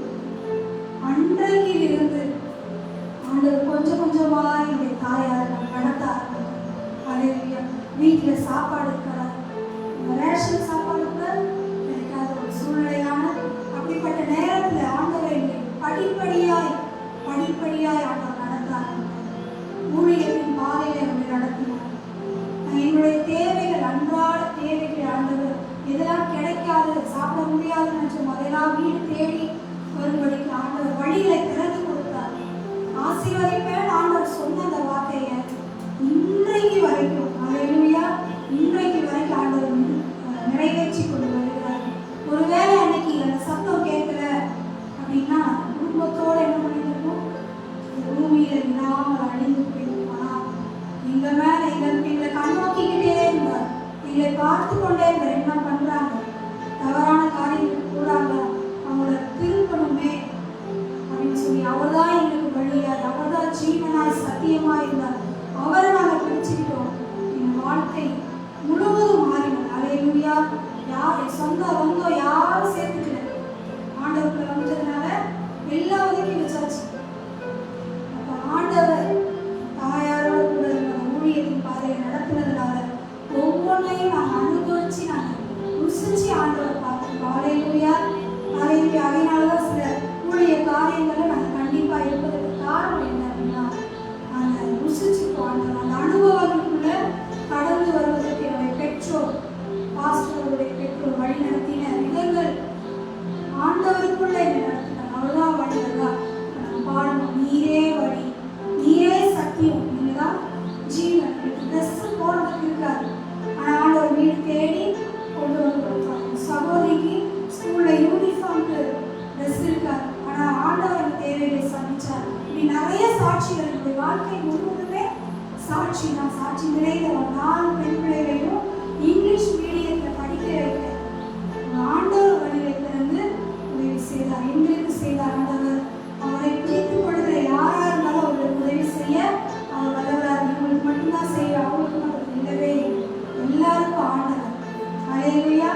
அன்றைக்கிலிருந்து ஆண்டவர் கொஞ்சம் கொஞ்சமாய் என்னுடைய தாயார் நடத்த ஆரம்பித்தார். வீட்டில் சாப்பாடு இருக்கிறார், ரேஷன் சாப்பாடு கூட கிடைக்காத ஒரு சூழ்நிலையான அப்படிப்பட்ட நேரத்தில் ஆண்டவரை படிப்படியாய் ஆண்டவர் நடத்த ஆரம்பித்தார். ஊழியத்தின் பாதையை அவரை நடத்தினார். என்னுடைய தேவைகள், அன்றாட தேவைகள் ஆண்டவர் எதெல்லாம் கிடைக்காது, சாப்பிட முடியாதுன்னு நினைச்சோம், அதெல்லாம் வீடு தேடி வரும்படிக்கு ஆண்டவர் வழிகளை திறந்து கொடுத்தார். ஆசீர்வதிப்பேன் ஆண்டவர் சொன்ன அந்த வார்த்தையை இன்றைக்கு வரைக்கும், அல்லேலூயா, இன்றைக்கு வரைக்கும் ஆண்டவர் நிறைவேற்றி கொண்டு வருகிறார். ஒருவேளை அன்னைக்கு அந்த சத்தம் கேட்கல அப்படின்னா குடும்பத்தோடு என்ன பண்ணிருக்கோம், பூமியில இல்லாமல் அழிந்து போயிருப்பானா. எங்க மேல எங்களை கண்ணோக்கிக்கிட்டே இருந்தார், எங்களை பார்த்து கொண்டே இருந்தார். என்ன பண்றாங்க, தவறான காரியத்துக்கு கூடாங்க, அவங்கள திருப்பணுமே அப்படின்னு சொல்லி அவர்தான் எங்களுக்கு வழியார், அவர்தான் ஜீவனாய் சத்தியமா இருந்தார். அவரை நாங்கள் பிடிச்சுக்கிட்டோம். என் வாழ்க்கை முழுவதும் மாறினது. அல்லேலூயா. யார் சொந்த வந்தோம் யாரும் சேர்த்துக்கல, ஆண்டவர்களை வந்ததுனால எல்லாம் ஒதுக்கி வச்சாச்சு. அப்ப ஆண்டவர் தாயாரோட கூட ஊழியத்தின் பாதையை நடத்துனதுனால ஒவ்வொன்றையும் நாங்கள் அனுபவிச்சு நாங்கள் ருசிச்சு ஆண்டவரை பார்த்துருக்கோம். அல்லேலூயா. அதனாலதான் சில ஊழிய காரியங்களை நாங்கள் கண்டிப்பா இருப்பதற்கு காரணம் என்ன அப்படின்னா, அந்த ருசிச்சுப்போம். அந்த அனுபவங்களுக்குள்ள கடந்து வருவதற்கு என்னுடைய பெற்றோர், பாஸ்டருடைய பெற்றோர் வழி நடத்தின விதங்கள் ஆண்டவருக்குள்ள என்ன நடத்தினார். அவ்வளவுதான் வழிதான் பாடணும். நீரே வழி, நீரே சத்தியம், நீங்கதான் ஜீவன். ட்ரெஸ் போடுறதுக்கு இருக்காது, ஆனா ஆண்டவர் வீடு தேடி கொண்டு வந்து கொடுத்தாங்க. சகோதரிக்கு ஸ்கூல்ல யூனிஃபார்ம்க்கு ட்ரெஸ் இருக்காது, ஆனா ஆண்டவர் தேவையை சந்திச்சார். இப்படி நிறைய சாட்சிகள் என்னுடைய வாழ்க்கை முழுவதுமே சாட்சி. நான் சாட்சி நிறைந்த 4 பெண் பிள்ளைகளையும் இங்கிலீஷ் மீடியத்தில் படிக்க வைக்க ஆண்டவர் வழியை திறந்து உதவி செய்தார், எங்களுக்கு செய்தார். ஆண்டவர் அவரை பிடித்துக் கொள்கிற யாரா இருந்தாலும் அவர்களுக்கு உதவி செய்ய அவர் வல்லவரார். இவங்களுக்கு மட்டும்தான் செய்வார், அவங்களுக்கு மட்டும் இல்லவே எல்லாருக்கும் ஆண்டவர். அல்லேலூயா.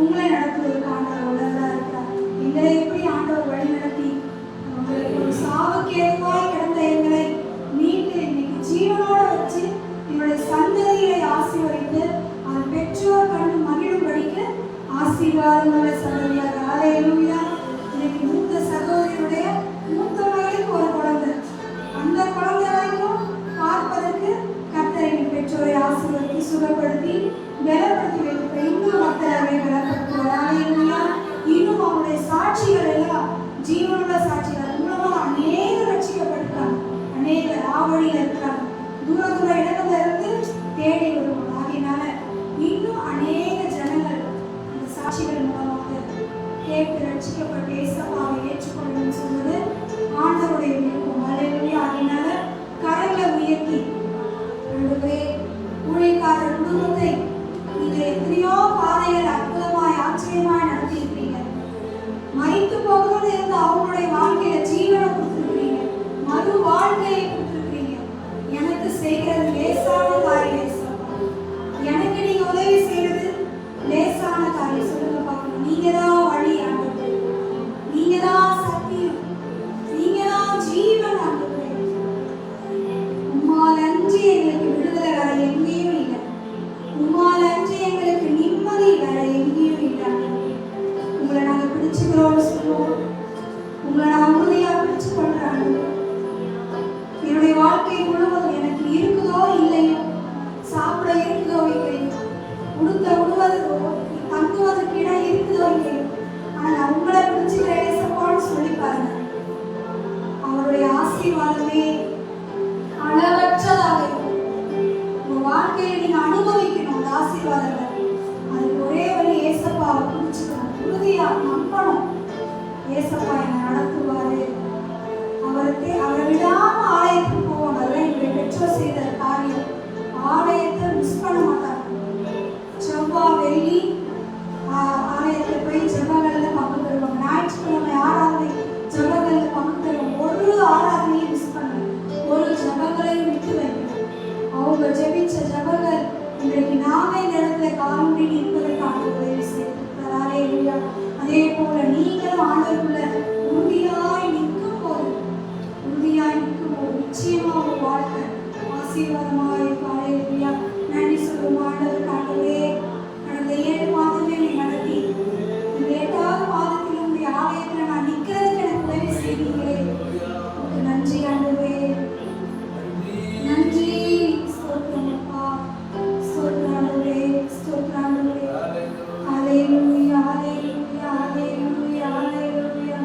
உங்களை நடத்துவதற்கு ஆண்டவர் வல்லவராக இருக்கிறார். எங்களை எப்படி ஆண்டவர் வழி நடத்தி உங்களுக்கு ஒரு சாவுக்கேதுவாய் கிடந்த எங்களை மீட்டு இன்னைக்கு ஜீவனோட வச்சு இவருடைய சந்ததிகளை ஆசீர்வதித்து அவர் பெற்றோர் கண்டு மகிழும்படிக்கு ஆசீர்வாதமுள்ள சகோதரியாக. அல்லேலூயா. இன்னைக்கு மூத்த சகோதரியுடைய மூத்த மகளுக்கு ஒரு குழந்தை, அந்த குழந்தை வரைக்கும் பார்ப்பதற்கு கர்த்தரை பெற்றோரை ஆசீர்வதித்து சுகப்படுத்தி பலப்படுத்தி வைத்து இன்னும் கர்த்தரை பலப்படுத்துவார். அல்லேலூயா. இன்னும் அவருடைய சாட்சிகள் எல்லாம் ஜீவனுள்ள சாட்சிகள் மூலமா அநேக ரட்சிக்கப்பட்டிருக்காங்க, அநேக ஆவணியில் இருக்கிறாங்க, தூர இடங்கள்ல இருந்து தேடி வருவாங்க. ஆகையினால இன்னும் அநேக ஜனங்கள் அந்த சாட்சிகள் மூலமாக கேட்டு ரட்சிக்கப்பட்டு ஏசப்பாவை ஏற்றுக்கொள்ளணும்னு சொன்னது ஆண்டவருடைய விருப்பம். அல்லேலூயா. ஆகையினால கரங்களை உயர்த்தி ஊழியக்காரர் குடும்பத்தை நீங்க எத்தனையோ பாதைகள் அற்புதமாய் ஆச்சரியமாய் நடத்தியிருக்கிறீங்க. மறித்து போகணும்னு இருந்த அவங்களுடைய வாழ்க்கையில ஜீவனை கொடுத்துருக்கிறீங்க, மறு வாழ்க்கையை கொடுத்துருக்கிறீங்க. எனக்கு செய்கிறது லேசான காரியம், எனக்கு நீங்க உதவி செய்யறது லேசான காரியம். சொல்லுங்க பார்க்கணும். நீங்க தான் வழி ஆண்டவரே, நீங்க தான் சத்தியம், நீங்க தான் ஜீவன் ஆண்டவரே. உம்மால் அன்றி எங்களுக்கு விடுதலை வேற எங்கேயும் இல்லை, உம்மால் அன்றி எங்களுக்கு நிம்மதி வேற எங்கேயும் இல்லை. உங்களை நாங்கள் பிடிச்சுக்கிறோம்னு சொல்லுவோம், உங்களை நான் உறுதியா பிடிச்சு கொள்றாங்க. என்னுடைய வாழ்க்கை முழுவதும் எனக்கு இருக்குதோ இல்லையோ, சாப்பிட இருக்குதோ இல்லையோ, உடுவதற்கோ தங்குவதற்கு இடம் இருக்குதோ இல்லையோ, ஆனா நான் உங்களை பிடிச்சுக்கிற ஏசப்பான்னு சொல்லி பாருங்க. அவருடைய ஆசீர்வாதமே அளவற்றதாக இருக்கும். நீங்களும் ஆண்டவருக்குள்ள உறுதியாய் நிற்கும் போது நிச்சயமா உங்க வாழ்க்கை ஆசீர்வாதமாக இருக்கும். ஹல்லேலூயா. நன்றி சொல்லுவோம் ஆண்டவர். ஆண்டவரே, கடந்த 7 மாதமே நீ நடத்தி இந்த 8வது மாதத்தில் உங்களுடைய ஆலயத்தில் நான் நிற்கிறதுக்கு எனக்கு உதவி செய்தீங்களே. உங்களுக்கு நன்றி ஆண்டவரே, நன்றி. ஸ்தோத்திரம் அப்பா, ஸ்தோத்திரம் ஆண்டவரே, ஸ்தோத்திரம் ஆண்டவரே. ஹல்லேலூயா, ஹல்லேலூயா, ஹல்லேலூயா, ஹல்லேலூயா.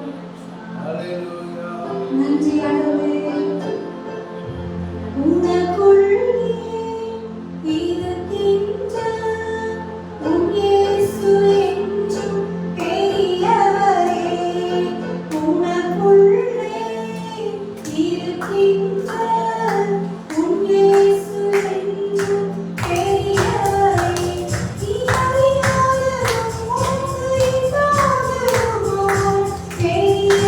நன்றி ஆண்டவரே. உனக்குள்ளே இருக்கின்ற உன் இயேசு என்றும் பெரியவரே. உனக்குள்ளே இருக்கின்ற உன் இயேசு என்றும் பெரியவரே. நீ அறியாததும் உனக்கு இல்லாததுமாய் பெரிய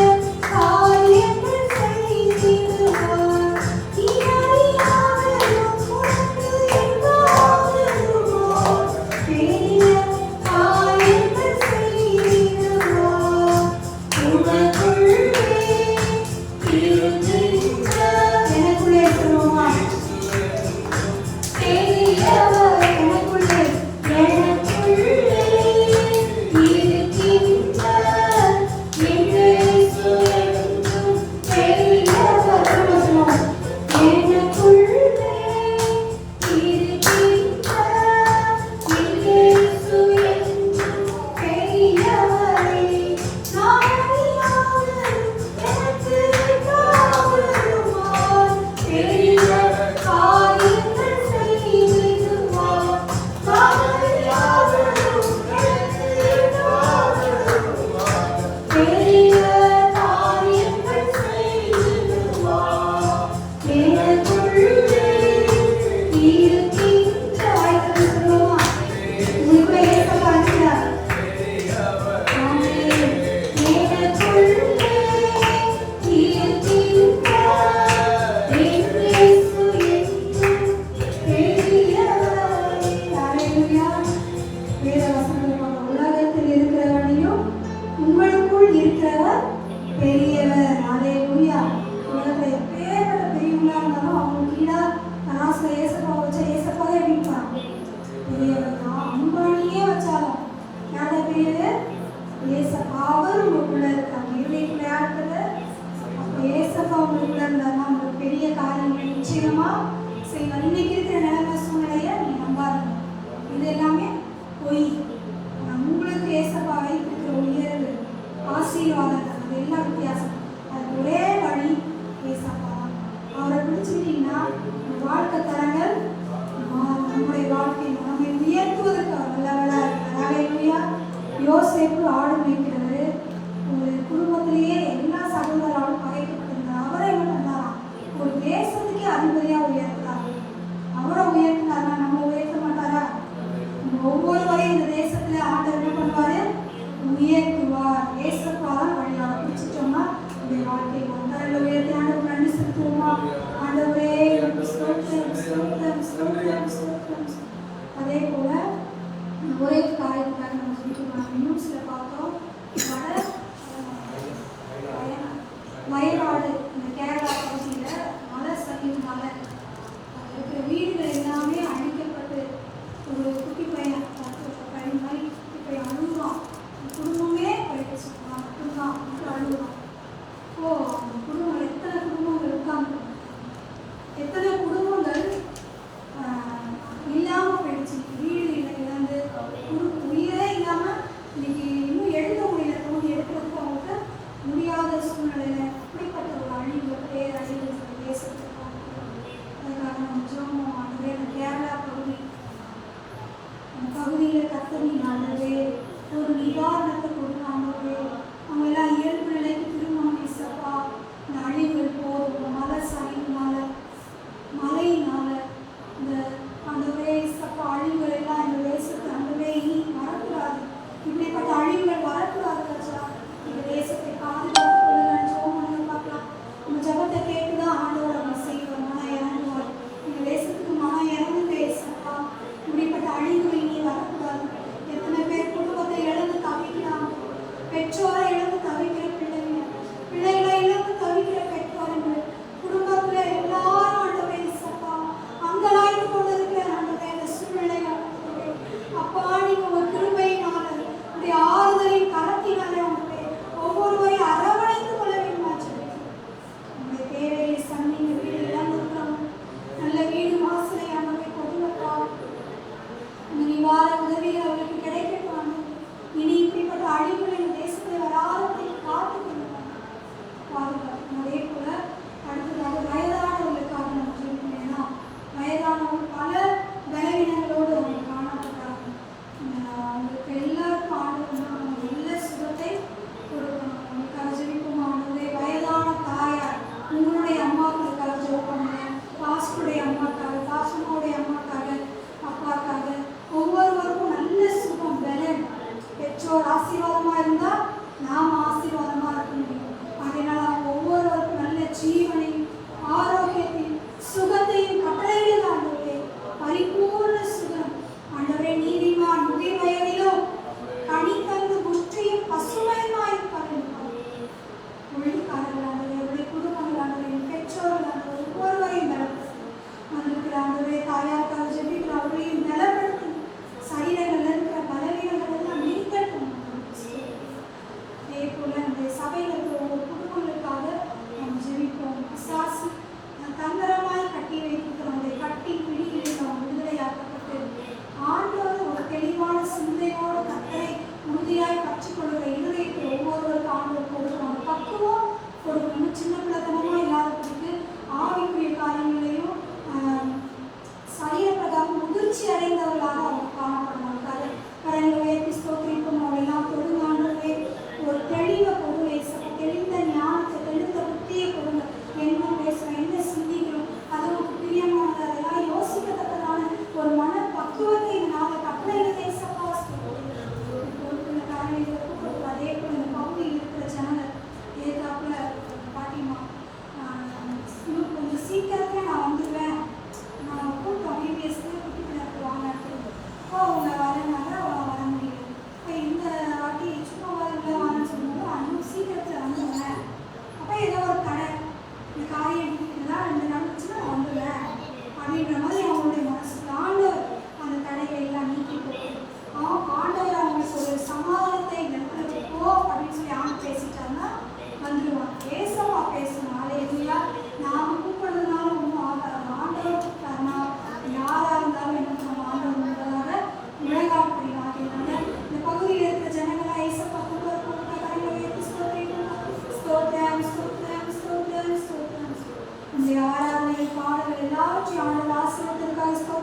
காரியங்கள் செய்திடுவார். நீ அறியாததும் உனக்கு இல்லாததுமாய் பெரிய காரியங்கள் செய்திடுவார். உனக்குள்ளே இருக்கின்ற எனக்குள்ளே சொல்லுமா பெரியவர். எனக்குள்ளே இருக்கின்ற என் இயேசு என்றும் பெரியவர். சொல்லுவோம். எனக்குள்ளே இருக்கின்ற என் இயேசு என்றும் பெரியவரே. நான் அறியாததும் எனக்கு இல்லாததுமாய் பெரிய காரியங்கள் செய்திடுவார். நான் அறியாததும் எனக்கு இல்லாததுமாய் பெரிய காரியங்கள் செய்திடுவார். எனக்குள்ளே இருக்கின்ற வாய்ப்பு சொல்லுமா உங்களுக்குள்ளே ஏசப்பா இருக்கிறார். ஆமென். எனக்குள்ளே இருக்கின்ற என் இயேசு என்றும் பெரியவரே. ஹல்லேலூயா. வேத வசனங்கள் பார்க்கிறோம். உலகத்தில் இருக்கிறவனையும் உங்களுக்குள் இருக்கிறவர் பெரியவர். ஹல்லேலூயா. உலகத்தில் எப்பேற்பட்ட பெரியவங்களா இருந்தாலும் அவங்களுக்கு ஈடா தராசுல ஏசப்பா வச்ச ஏசப்பாவே அப்படின்பாங்க. பெரியவர் தான். அம்பானியே வச்சாலும் யாரா பெரியவர்? ஏசப்பா. அவர் உங்களுக்குள்ள இருக்காங்க. இருளைக்குள்ள யாருக்குள்ள? அப்போ ஏசப்பா உங்களுக்குள்ள இருந்தாருன்னா உங்களுக்கு பெரிய காரியங்கள் நிச்சயமா செய்வார். இன்னைக்கு இருக்கிற நிலைமை சூழ்நிலையை நீங்க நம்பாதீங்க. இது எல்லாமே பொய். ஆனா உங்களுக்கு ஏசப்பா வைத்திருக்கிற உயர்வு ஆசீர்வாதங்கள் அது எல்லாம் வித்தியாசம். அது ஒரே வழி ஏசப்பா தான். அவரை பிடிச்சிக்கிட்டீங்கன்னா உங்க வாழ்க்கை தரங்கள் நம்முடைய வாழ்க்கை நம்மை உயர்த்துவதற்கு அவர் நல்லவரா இருக்கிறார். ஹல்லேலூயா. யோசேப்பு ஆடு மேய்க்கிறது. ஒரு குடும்பத்திலேயே எல்லா சகோதராலும் பகைக்கப்பட்டிருந்தார். அவரை மட்டும்தான் ஒரு தேசத்துக்கே அதிபதியா உயர்த்தார். அவரை உயர்த்தினார்னா நம்மளை உயர்த்த மாட்டாரா? ஒவ்வொருவரையும் இந்த தேசத்துல ஆண்டவர் என்ன பண்ணுவாரு? உயர்த்துவார். ஏசப்பாதான் வழியாக பிடிச்சிட்டோம்னா இந்த வாழ்க்கை வந்தாரில் உயர்த்தி ஆண்டவர் நன்றி செலுத்துவோமா? ஆண்டவரே ஸ்தோத்திரம், ஸ்தோத்திரம், ஸ்தோத்திரம், ஸ்தோத்திரம். அதே போல ஒரே காரியத்துக்காக நம்ம சொல்லிட்டு நியூஸ்ல பார்த்தோம். வயநாடு இந்த கேரளா பகுதியில் மழை சரிவுனால இருக்கிற வீடுகள் எல்லாமே அழிக்கப்பட்டு ஒரு குட்டி பையன் 10 பையன் மாதிரி குட்டி பையன் அழுகுறான். குடும்பமே போயிடுச்சு. நான் மட்டும்தான் அழுகுறான். ஓ, அந்த குடும்பம் எத்தனை குடும்பங்கள் இருக்காங்க, எத்தனை குடும்பங்கள் இல்லாமல் போயிடுச்சு. வீடு இல்லை, இழந்து உயிரே இல்லாமல் இன்னைக்கு இன்னும் எழுத முடியல. தோண்டி எடுக்கிறதுக்கு அவங்களுக்கு முடியாத சூழ்நிலையில அப்படிப்பட்ட ஒரு அழிவு பேரழிவு தேசத்துக்கு அதுக்காக நம்ம ஜோமம் ஆனதே. அந்த கேரளா பகுதி அந்த பகுதியில் கத்தனி ஆனதே ஒரு நிவாரணத்தை கொடுக்காமவே அவங்க எல்லாம் இயல்பு நிலைக்கு திரும்பணும். இசப்பா இந்த அழிவுகள் போதும். மழை சரிவுனால மழையினால இந்த ஆண்டவரே இசப்பா அழிவுகள் எல்லாம் இந்த தேசத்தை ஆண்டவரே இனி வரக்கூடாது. இப்படிப்பட்ட அழிவுகள் வரக்கூடாது. கச்சா இந்த தேசத்தை பாதுகாத்து ஜோமம் பார்க்கலாம். நம்ம ஜபத்தை கேட்டுதான் ஆண்டவர் அவங்க செய்வார். மன இறங்குவார். இந்த தேசத்துக்கு மன இறங்கு பேசப்பா. இப்படிப்பட்ட அழிவுகள் இனி வரக்கூடாது. எத்தனை பேர் குடும்பத்தை இழந்து தவிக்கிறாங்க.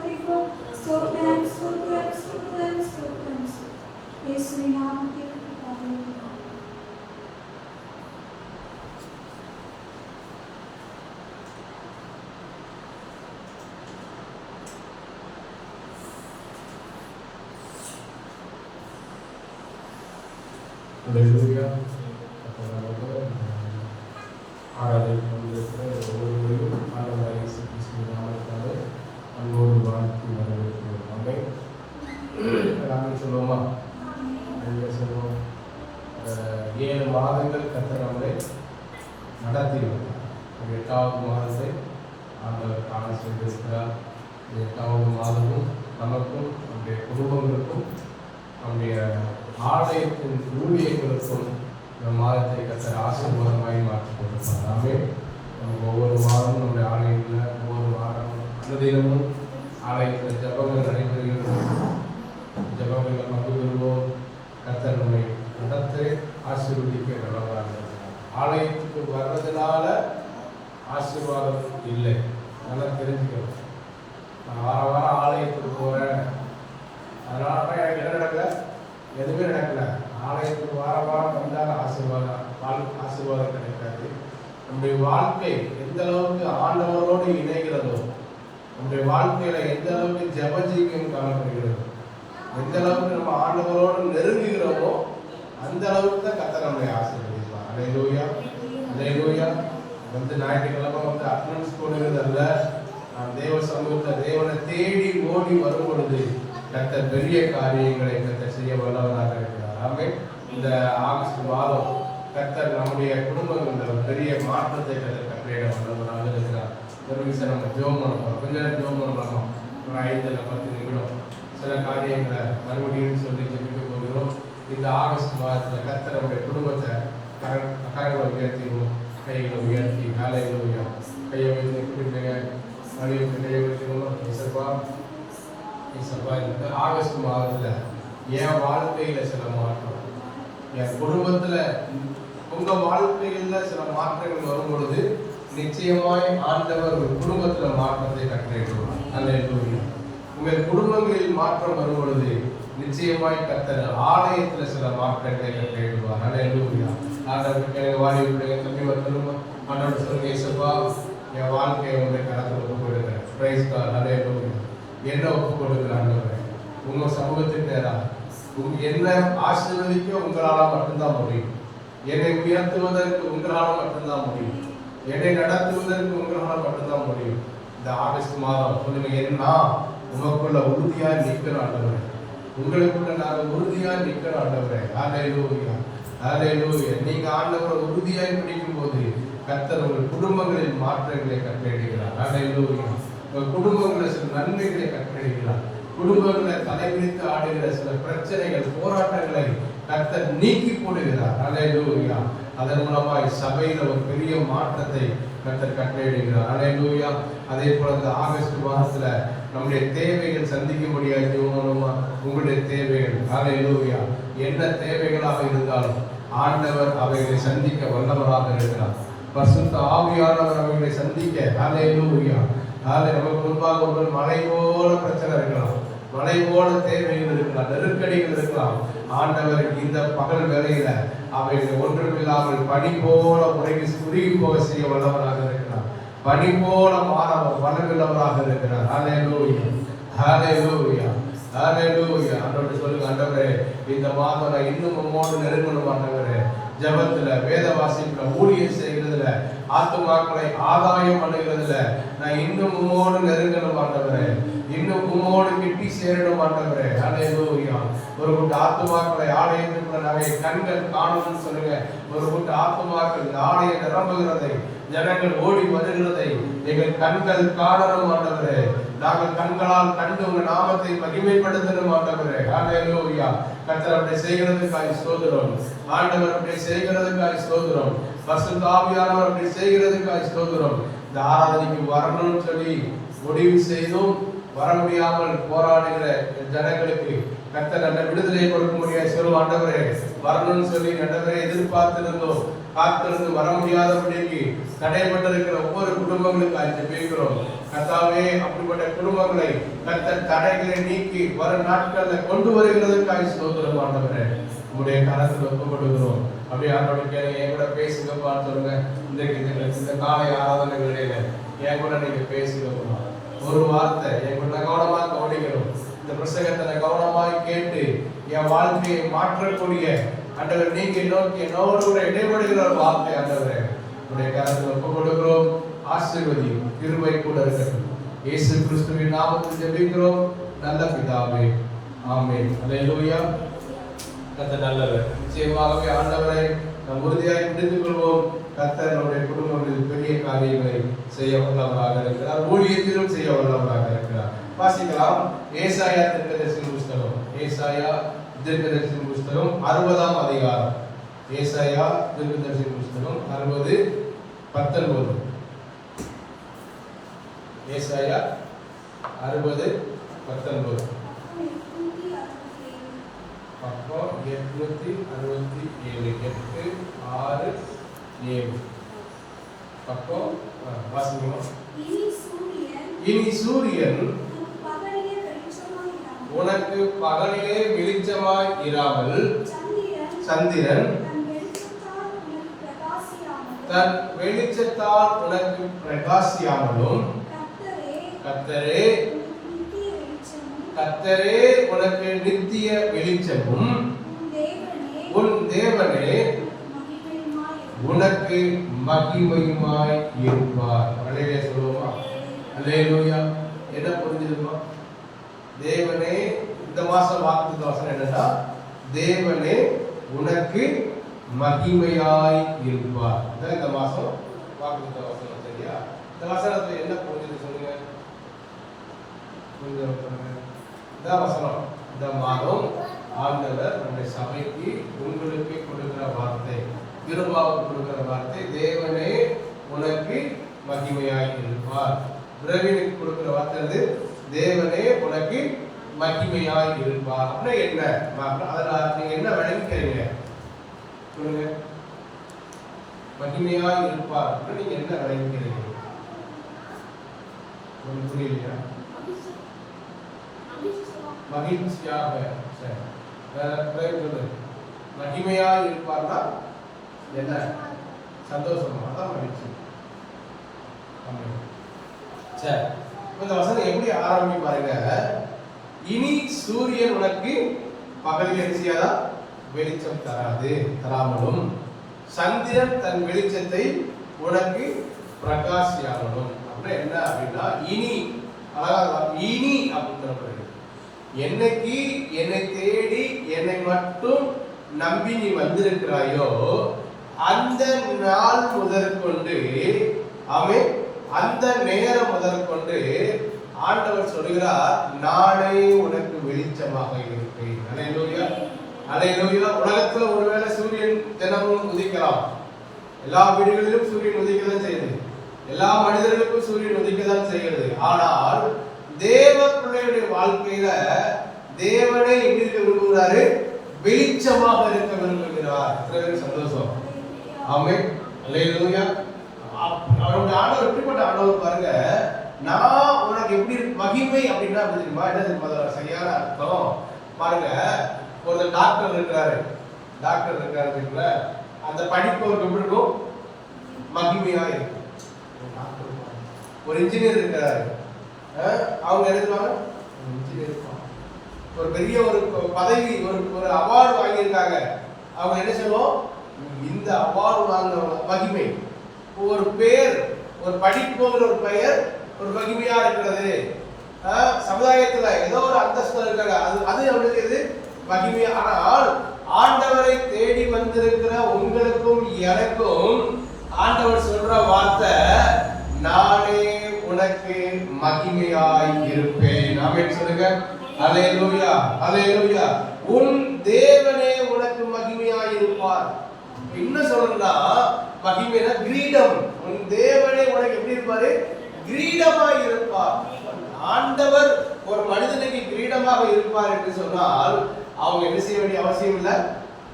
ஸ்தோத்திரிக்கிறோம். ஸ்தோத்திரம், ஸ்தோத்திரம், ஸ்தோத்திரம், ஸ்தோத்திரம். இயேசுவின் நாமத்தில் ஆமென். Haleluya. ஆராதனை கொண்டிருக்கிற ஒவ்வொருவரையும் ஆண்டவராகிய இயேசு கிறிஸ்துவின் நாமத்தினாலே அன்போடு வாழ்த்தி வரவேற்கிறோம். ஆமென். எல்லாரும் சொல்லுவோமா? சொல்லுவோம். 7 மாதங்கள் கர்த்தர் நம்மை நடத்தி வந்தார். 8வது மாதத்தை ஆண்டவர் காண செய்திருக்கிறார். 8வது மாதமும் நமக்கும் நம்முடைய குடும்பங்களுக்கும் நம்முடைய ஆலயத்தின் ஊழியர்களுக்கும் இந்த மாதத்தை கர்த்தர் ஆசீர்வாதமாய் மாற்றிக் கொண்டிருப்பார். ஆமென். நம்ம ஒவ்வொரு மாதமும் நம்முடைய ஆலயத்தில் ஒவ்வொரு வாரம் அனுதினமும் ஆலயத்தில் ஜெபங்கள் நடைபெறுகிறது. ஜெபங்களில் பங்கு பெறுவோம். கர்த்தர் நம்மை நடத்த ஆசீர்வதிக்க நல்லவராக இருக்கிறார். ஆலயத்துக்கு வர்றதுனால ஆசீர்வாதம் இல்லை. நல்லா தெரிஞ்சுக்கணும். நான் வாரம் ஆலயத்துக்கு போகிறேன், அதனால எனக்கு என்ன நடக்கல, எதுவுமே நடக்கல. ஆலயத்துக்கு வாரம் வந்தால் ஆசீர்வாதம் கிடைக்காது. நம்முடைய வாழ்க்கை எந்த அளவுக்கு ஆண்டவரோடு இணைகிறதோ, நம்முடைய வாழ்க்கையில எந்த அளவுக்கு ஜெபஜீவியம் காணப்படுகிறதோ, எந்த அளவுக்கு நம்ம ஆண்டவரோடு நெருங்குகிறோமோ அந்த அளவுக்கு தான் கர்த்தர் நம்மை ஆசீர்வதிப்பார். அல்லேலூயா, அல்லேலூயா. ஞாயிற்றுக்கிழமை அட்டெண்டன்ஸ் போடுகிறது அல்ல, நாம் தேவ சமூகத்தை தேவனை தேடி ஓடி வரும் பொழுது கர்த்தர் பெரிய காரியங்களை கர்த்தர் செய்ய வல்லவராக இருக்கிறார். ஆமென். இந்த ஆகஸ்ட் மாதம் கர்த்தர் நம்முடைய குடும்பங்கள் பெரிய மாற்றத்தை கர்த்தர் கட்டளையிட வல்லவராக இருக்கிறார். ஒரு விஷயம் நம்ம ஜெபம் பண்ணலாம், கொஞ்ச நேரம் ஜெபம் பண்ணலாம், ஒரு 5-10 நிமிடம் சில காரியங்களை மறுபடியும் சொல்லி ஜெபிக்க போகிறோம். இந்த ஆகஸ்ட் மாதத்தில் கர்த்தர் நம்முடைய குடும்பத்தை கரங்களை உயர்த்திடுவோம். கைகளை உயர்த்தி ஹல்லேலூயா. கையை வைத்து குடிப்பீங்க, மறுபடியும் கையை வைக்கணும். இந்த ஆகஸ்ட் மாதத்தில் என் வாழ்க்கையில் சில மாற்றம், என் குடும்பத்தில் உங்க வாழ்க்கையில் சில மாற்றங்கள் வரும் பொழுது நிச்சயமாய் ஆண்டவர் ஒரு குடும்பத்தில் மாற்றத்தை கட்டளையிடுவார். அல்லேலூயா. உங்கள் குடும்பங்களில் மாற்றம் வரும் பொழுது நிச்சயமாய் கர்த்தர் ஆலயத்தில் சில மாற்றங்களை கட்டளையிடுவார். அல்லேலூயா. ஆண்டவருக்கு வாடியுடைய தம்பி வரணும். ஆண்டவர் சொல்லுங்க, இயேசுவா என் வாழ்க்கையை உங்களுடைய கரத்தில் ஒப்பு கொடுக்கிறேன். Praise God. அல்லேலூயா. என்ன ஒப்பு கொடுக்கிற ஆண்டவரே, உங்க சமூகத்தின் நேரா என்ன ஆசீர்வதிக்க உங்களால் மட்டும்தான் முடியும். என்னை உயர்த்துவதற்கு உங்களால் மட்டும்தான் முடியும். என்னை நடத்துவதற்கு உங்களால் மட்டும்தான் முடியும். இந்த ஆகஸ்ட் மாதம் சொல்லுங்க, என்ன உங்களுக்குள்ள உறுதியா நிற்கிற ஆண்டவரே, உங்களுக்குள்ள நாங்கள் உறுதியா நிற்கிற ஆண்டவரே. ஹல்லேலூயா, ஹல்லேலூயா. நீங்க ஆண்டவரை உறுதியாய் பிடிக்கும் போது கர்த்தர் உங்கள் குடும்பங்களில் மாற்றங்களை கட்டளையிடுகிறார். ஹல்லேலூயா. உங்கள் குடும்பங்களில் சில நன்மைகளை கட்டளையிடுகிறார். குடும்பங்களை தலைவிரித்து ஆடுகிற சில பிரச்சனைகள், போராட்டங்களை கர்த்தர் நீக்கி போடுகிறார். ஹல்லேலூயா. அதன் மூலமாய் சபையில ஒரு பெரிய மாற்றத்தை கர்த்தர் கட்டளையிடுகிறார். ஹல்லேலூயா. அதே போல இந்த ஆகஸ்ட் மாதத்துல நம்முடைய தேவைகள் சந்திக்க முடியாது. உங்களுடைய தேவைகள் ஹல்லேலூயா என்ன தேவைகளாக இருந்தாலும் ஆண்டவர் அவைகளை சந்திக்க வல்லவராக இருக்கிறார். பரிசுத்த ஆவியானவர் அவைகளை சந்திக்க ஹல்லேலூயா. நமக்கு முன்பாக ஒரு மழை போல பிரச்சனை இருக்கலாம், மழை போல தேவைகள் இருக்கலாம், நெருக்கடிகள் இருக்கலாம். ஆண்டவர் இந்த பகல் வேளையில அவைகள் ஒன்றுமில்லாமல் பனி போல உரைக்கு சுருகி போக செய்ய வல்லவராக இருக்கிறார். பனி போல மாற வல்லவராக இருக்கிறார். ஹல்லேலூயா, ஹல்லேலூயா, ஹல்லேலூயா. ஆண்டவரே சொல்லுங்க, ஆண்டவரே இந்த மாதம் நான் இன்னும் உம்மோடு நெருங்கணும். ஆண்டவரே ஜபத்துல, வேத வாசிப்புல, ஊழியம் செய்கிறதுல, ஆத்துமாக்களை ஆதாயம் பண்ணுகிறதுல நான் இன்னும் உம்மோடு நெருங்கணும். ஆண்டவரே இன்னும் உம்மோடு கிட்டி சேரணும். ஆண்டவரே ஹல்லேலூயா. ஒரு கூட்ட ஆத்துமாக்களை ஆலயத்துக்குள்ள நிறைய கண்கள் காணணும்னு சொல்லுங்க. ஒரு கூட்ட ஆத்துமாக்கள் இந்த ஆலயம் நிரம்புகிறதை, ஜனங்கள் ஓடி வருகிறதை எங்கள் கண்கள் காணணும். ஆண்டவரே நாங்கள் கண்களால் கண்டு உங்க நாமத்தை மகிமைப்படுத்தணும். ஆண்டவரே ஹல்லேலூயா. கர்த்தர் அப்படி செய்கிறதுக்காக ஸ்தோத்திரம். ஆண்டவர் அப்படி செய்கிறதுக்காக ஸ்தோத்திரம். பரிசுத்த ஆவியானவர் அப்படி செய்கிறதுக்காக ஸ்தோத்திரம். இந்த ஆராதனைக்கு வரணும்னு சொல்லி முடிவு செய்தும் வர முடியாமல் போராடுகிற ஜனங்களுக்கு கர்த்தர் நல்ல விடுதலை கொடுக்க முடியாது. சொல்லும், ஆண்டவரே வரணும்னு சொல்லி ஆண்டவரே எதிர்பார்த்து எதிர்பார்த்திருந்தோம் காத்திருந்து வர முடியாதபடிக்கு தடைப்பட்டிருக்கிற ஒவ்வொரு குடும்பங்களுக்காக ஜெபிக்கிறோம். கர்த்தாவே, அப்படிப்பட்ட குடும்பங்களை கர்த்தர் தடைகளை நீக்கி வரும் நாட்கள்ல கொண்டு வருகிறதற்காக ஸ்தோத்திரம் ஆண்டவரே. உங்களுடைய கரத்தில் ஒப்புக்கொடுக்கிறோம். அப்படியே ஆண்டவருக்கு என் கூட பேசுங்கப்பான்னு சொல்லுங்க. இந்த காலை ஆராதனைகளில என் கூட நீங்க பேசுங்கப்பா. ஒரு வார்த்தை என் கூட கவனமா கவனிக்கணும். இந்த பிரசங்கத்தை கவனமாக கேட்டு என் வாழ்க்கையை மாற்றக்கூடிய ஆண்டவர் நீங்க என்னோடு கூட இடைபடுகிற ஒரு வார்த்தை ஆண்டவரே உடைய கரத்தில் ஒப்பு கொடுக்கிறோம். ஆசீர்வதியும் கிருபை கூட இருக்கட்டும். இயேசு கிறிஸ்துவின் நாமத்தில் ஜெபிக்கிறோம் நல்ல பிதாவே, ஆமென். அல்லேலூயா. கர்த்தர் நல்லவர். நிச்சயமாகவே ஆண்டவரை நாம் உறுதியாக பிடித்துக் கொள்வோம். கர்த்தர் நம்முடைய குடும்பங்களில் பெரிய காரியங்களை செய்ய வல்லவராக இருக்கிறார். ஊழியத்திலும் செய்ய வல்லவராக இருக்கிறார். வாசிக்கலாம். ஏசாயா தீர்க்கதரிசியின் புஸ்தகம். ஏசாயா தீர்க்கதரிசியின் புஸ்தகம் 60ஆம் அதிகாரம். ஏசாயா தீர்க்கதரிசியின் புஸ்தகம் 60:19. ஏசாயா 60:19. பக்கம் 867. 867 பக்கம் வாசிக்கணும். இனி சூரியன் உனக்கு பகலிலே வெளிச்சமாய் இராமல் சந்திரன் தன் வெளிச்சத்தால் உனக்கு பிரகாசியாமலும் கர்த்தரே உனக்கு நித்திய வெளிச்சமும் உன் தேவனே உனக்கு மகிமையுமாய் இருப்பார். அல்லேலூயா சொல்லுவோமா? அல்லேலூயா. என்ன புரிஞ்சுதுமா? தேவனே, இந்த மாசம் வாக்குத்த வசனம் என்னன்னா, தேவனே உனக்கு மகிமையாய் இருப்பார். இந்த மாசம் வாக்குத்த வசனம். சரியா? இந்த வசனத்தை என்ன புரிஞ்சுது சொல்லுங்க. இந்த வசனம், இந்த மாதம் ஆண்டவர் நம்முடைய சபைக்கு உங்களுக்கு கொடுக்கிற வார்த்தை, கிருபாவுக்கு கொடுக்கிற வார்த்தை, தேவனே உனக்கு மகிமையாய் இருப்பார். பிரவீனுக்கு கொடுக்கிற வார்த்தை தேவனே உனக்கு மகிமையாய் இருப்பார். அப்படின்னா என்ன? அதனால நீங்க என்ன விளங்கிக்கிறீங்க சொல்லுங்க. மகிமையாய் இருப்பார் அப்படின்னு நீங்க என்ன விளங்கிக்கிறீங்க? உங்களுக்கு புரியலையா? மகிழ்ச்சியாக. மகிமையாய் இருப்பார்னா என்ன? சந்தோஷமா? அதான் மகிழ்ச்சி. சரி, இந்த வசனம் எப்படி ஆரம்பி பாருங்க. இனி சூரியன் உனக்கு பகலில் என்ன செய்யாதா? வெளிச்சம் தராமலும் சந்திரன் தன் வெளிச்சத்தை உனக்கு பிரகாசியாமலும். அப்படின்னா என்ன அப்படின்னா, இனி இனி அப்படின்ற என்னைக்கு என்னை தேடி என்னை மட்டும் நம்பி நீ வந்திருக்கிறாயோ அந்த நாள் முதற்கொண்டு, அவன் அந்த நேரம் முதற்கொண்டு ஆண்டவர் சொல்கிறார், நாளை உனக்கு வெளிச்சமாக இருப்பேன். அல்லேலூயா, அல்லேலூயா. உலகத்துல ஒருவேளை சூரியன் தினமும் உதிக்கலாம். எல்லா வீடுகளிலும் சூரியன் உதிக்கதான் செய்யுது. எல்லா மனிதர்களுக்கும் சூரியன் உதிக்கதான் செய்கிறது. ஆனால் தேவ பிள்ளையுடைய வாழ்க்கையில தேவனை எப்படி இருக்க விரும்புகிறாரு? வெளிச்சமாக இருக்க விரும்புகிறார். சந்தோஷம். ஆமென். அல்லேலூயா. அவருடைய ஆண்டவர் எப்படிப்பட்ட ஆண்டவர் பாருங்க. நான் உனக்கு எப்படி மகிமை அப்படின்னா தெரியுமா? என்ன தெரியுமா? சரியான அர்த்தம் பாருங்க. ஒரு டாக்டர் இருக்கிறாரு, அந்த படிப்பு அவருக்கு எப்படி இருக்கும்? மகிமையா இருக்கும். ஒரு இன்ஜினியர் இருக்கிறாரு, அவங்க எழுதுவாங்க ஒரு பெரிய ஒரு பதவி, ஒரு அவார்டு வாங்கியிருக்காங்க. அவங்க என்ன சொல்லுவோம்? இந்த அவார்டு வாங்கின மகிமை. ஒரு பேர், ஒரு படிப்புங்கிற ஒரு பெயர் ஒரு மகிமையா இருக்கிறது. சமுதாயத்துல ஏதோ ஒரு அந்தஸ்து இருக்காங்க, அது அவங்களுக்கு எது? மகிமை. ஆனால் ஆண்டவரை தேடி வந்திருக்கிற உங்களுக்கும் எனக்கும் ஆண்டவர் சொல்ற வார்த்தை, நானே உனக்கு மகிமையாய் இருப்பேன். ஆமென் சொல்லுங்க. அல்லேலூயா, அல்லேலூயா. உன் தேவனே உனக்கு மகிமையாய் இருப்பார். என்ன சொல்றா? மகிமைனா கிரீடம். உன் தேவனே உனக்கு எப்படி இருப்பாரு? கிரீடமாய் இருப்பார். ஆண்டவர் ஒரு மனிதனுக்கு கிரீடமாக இருப்பார் என்று சொன்னால் அவங்க என்ன செய்ய வேண்டிய அவசியம் இல்லை,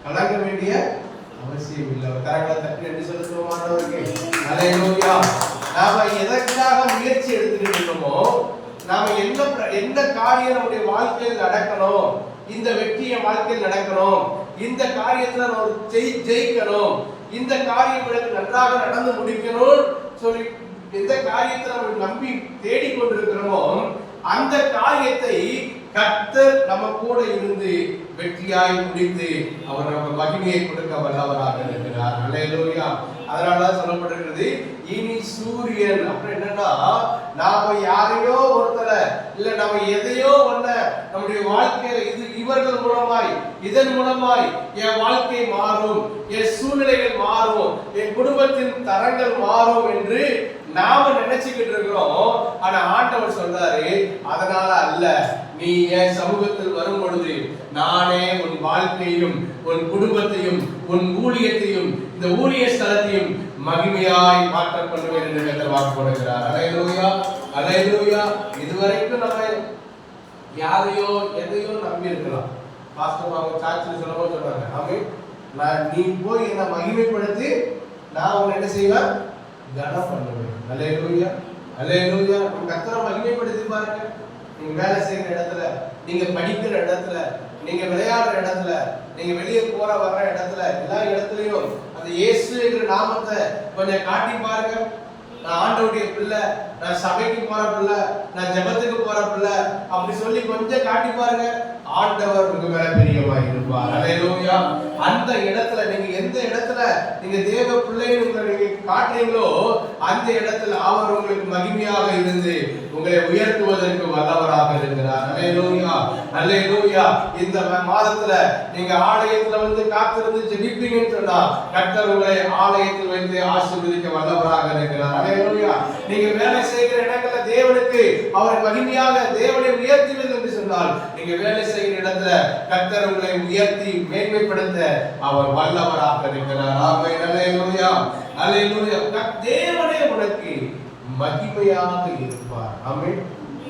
கலங்க வேண்டிய அவசியம் இல்லை. கரங்களை தட்டி நன்றி செலுத்துவோம் ஆண்டவருக்கு. ஹல்லேலூயா. நாம எதற்காக முயற்சி எடுத்துட்டு இருக்கோமோ, நாம என்ன காரியம் நம்முடைய வாழ்க்கையில் நடக்கணும், இந்த வெற்றி என் வாழ்க்கையில் நடக்கணும், இந்த காரியத்துல நான் ஜெயிக்கணும், இந்த காரியம் எனக்கு நன்றாக நடந்து முடிக்கணும் சொல்லி எந்த காரியத்தை நம்ம நம்பி தேடிக்கொண்டிருக்கிறோமோ அந்த காரியத்தை கர்த்தர் நம்ம கூட இருந்து வெற்றியாய் முடித்து அவர் நம்ம மகிமையை கொடுக்க வல்லவராக இருக்கிறார். ஹல்லேலூயா. அதனாலதான் சொல்லப்பட்டிருக்கிறது, இனி சூரியன் அப்புறம் என்னன்னா, நாம யாரையோ ஒருத்தரை இல்ல நம்ம எதையோ ஒன்ன நம்முடைய வாழ்க்கையில இவர்கள் மூலமாய் இதன் மூலமாய் என் வாழ்க்கை மாறும், என் சூழ்நிலைகள் மாறும், என் குடும்பத்தின் தரங்கள் மாறும் என்று நாம நினைச்சுக்கிட்டு இருக்கிறோம். ஆனா ஆண்டவர் சொல்றாரு, அதனால அல்ல, நீ என் சமூகத்தில் வரும் பொழுது நானே உன் வாழ்க்கையும் உன் குடும்பத்தையும் உன் ஊழியத்தையும் இந்த ஊழிய ஸ்தலத்தையும் மகிமையாய் மாற்றம் பண்ணுவேன் என்று கர்த்தர் வாக்கு கொடுக்கிறார். ஹல்லேலூயா, ஹல்லேலூயா. இதுவரைக்கும் நம்ம யாரையோ எதையோ நம்பி இருக்கலாம். பாஸ்டர் அவங்க சார்ச்சில் சொல்லவும் சொல்றாங்க, ஆமென், நீ போய் என்ன மகிமைப்படுத்தி நான் உன்னை என்ன செய்வேன், கனம் பண்ணுவேன். ஹல்லேலூயா, ஹல்லேலூயா. கர்த்தரை மகிமைப்படுத்தி பாருங்க. நீங்க வேலை செய்யற இடத்துல, நீங்க படிக்கிற இடத்துல, நீங்க விளையாடுற இடத்துல, நீங்க வெளியே போற வர்ற இடத்துல, எல்லா இடத்துலயும் அந்த இயேசு என்ற நாமத்தை கொஞ்சம் காட்டி பாருங்க. நான் ஆண்டவருடைய பிள்ளை, நான் சபைக்கு போற பிள்ளை, நான் ஜெபத்துக்கு போற பிள்ளை அப்படி சொல்லி கொஞ்சம் காட்டி பாருங்க. ஆண்டவர் உங்க மேல பிரியமாய் இருப்பார். ஹல்லேலூயா. அந்த இடத்துல நீங்க எந்த இடத்துல நீங்க தேவ பிள்ளைன்னு நீங்க காட்டுறீங்களோ அந்த இடத்துல அவர் உங்களுக்கு மகிமையாக இருந்து உங்களை உயர்த்துவதற்கு வல்லவராக இருக்கிறார். ஹல்லேலூயா, ஹல்லேலூயா. இந்த மாதத்துல நீங்க ஆலயத்துல வந்து காத்திருந்து ஜெபிப்பீங்கன்னு சொன்னா கர்த்தர் உங்களை ஆலயத்தில் வைத்து ஆசீர்வதிக்க வல்லவராக இருக்கிறார். ஹல்லேலூயா. நீங்க வேலை செய்கிற இடங்கள்ல தேவனுக்கு அவரை மகிமையாக தேவனை உயர்த்துவது என்று சொன்னால் நீங்க வேலை செய்கிற இடத்துல கர்த்தர் உங்களை உயர்த்தி மேன்மைப்படுத்த அவர் வல்லவராக இருக்கிறார். ஆமென். ஹல்லேலூயா, ஹல்லேலூயா. தேவனே உனக்கு மகிமையாக இருப்பார். ஆமென்,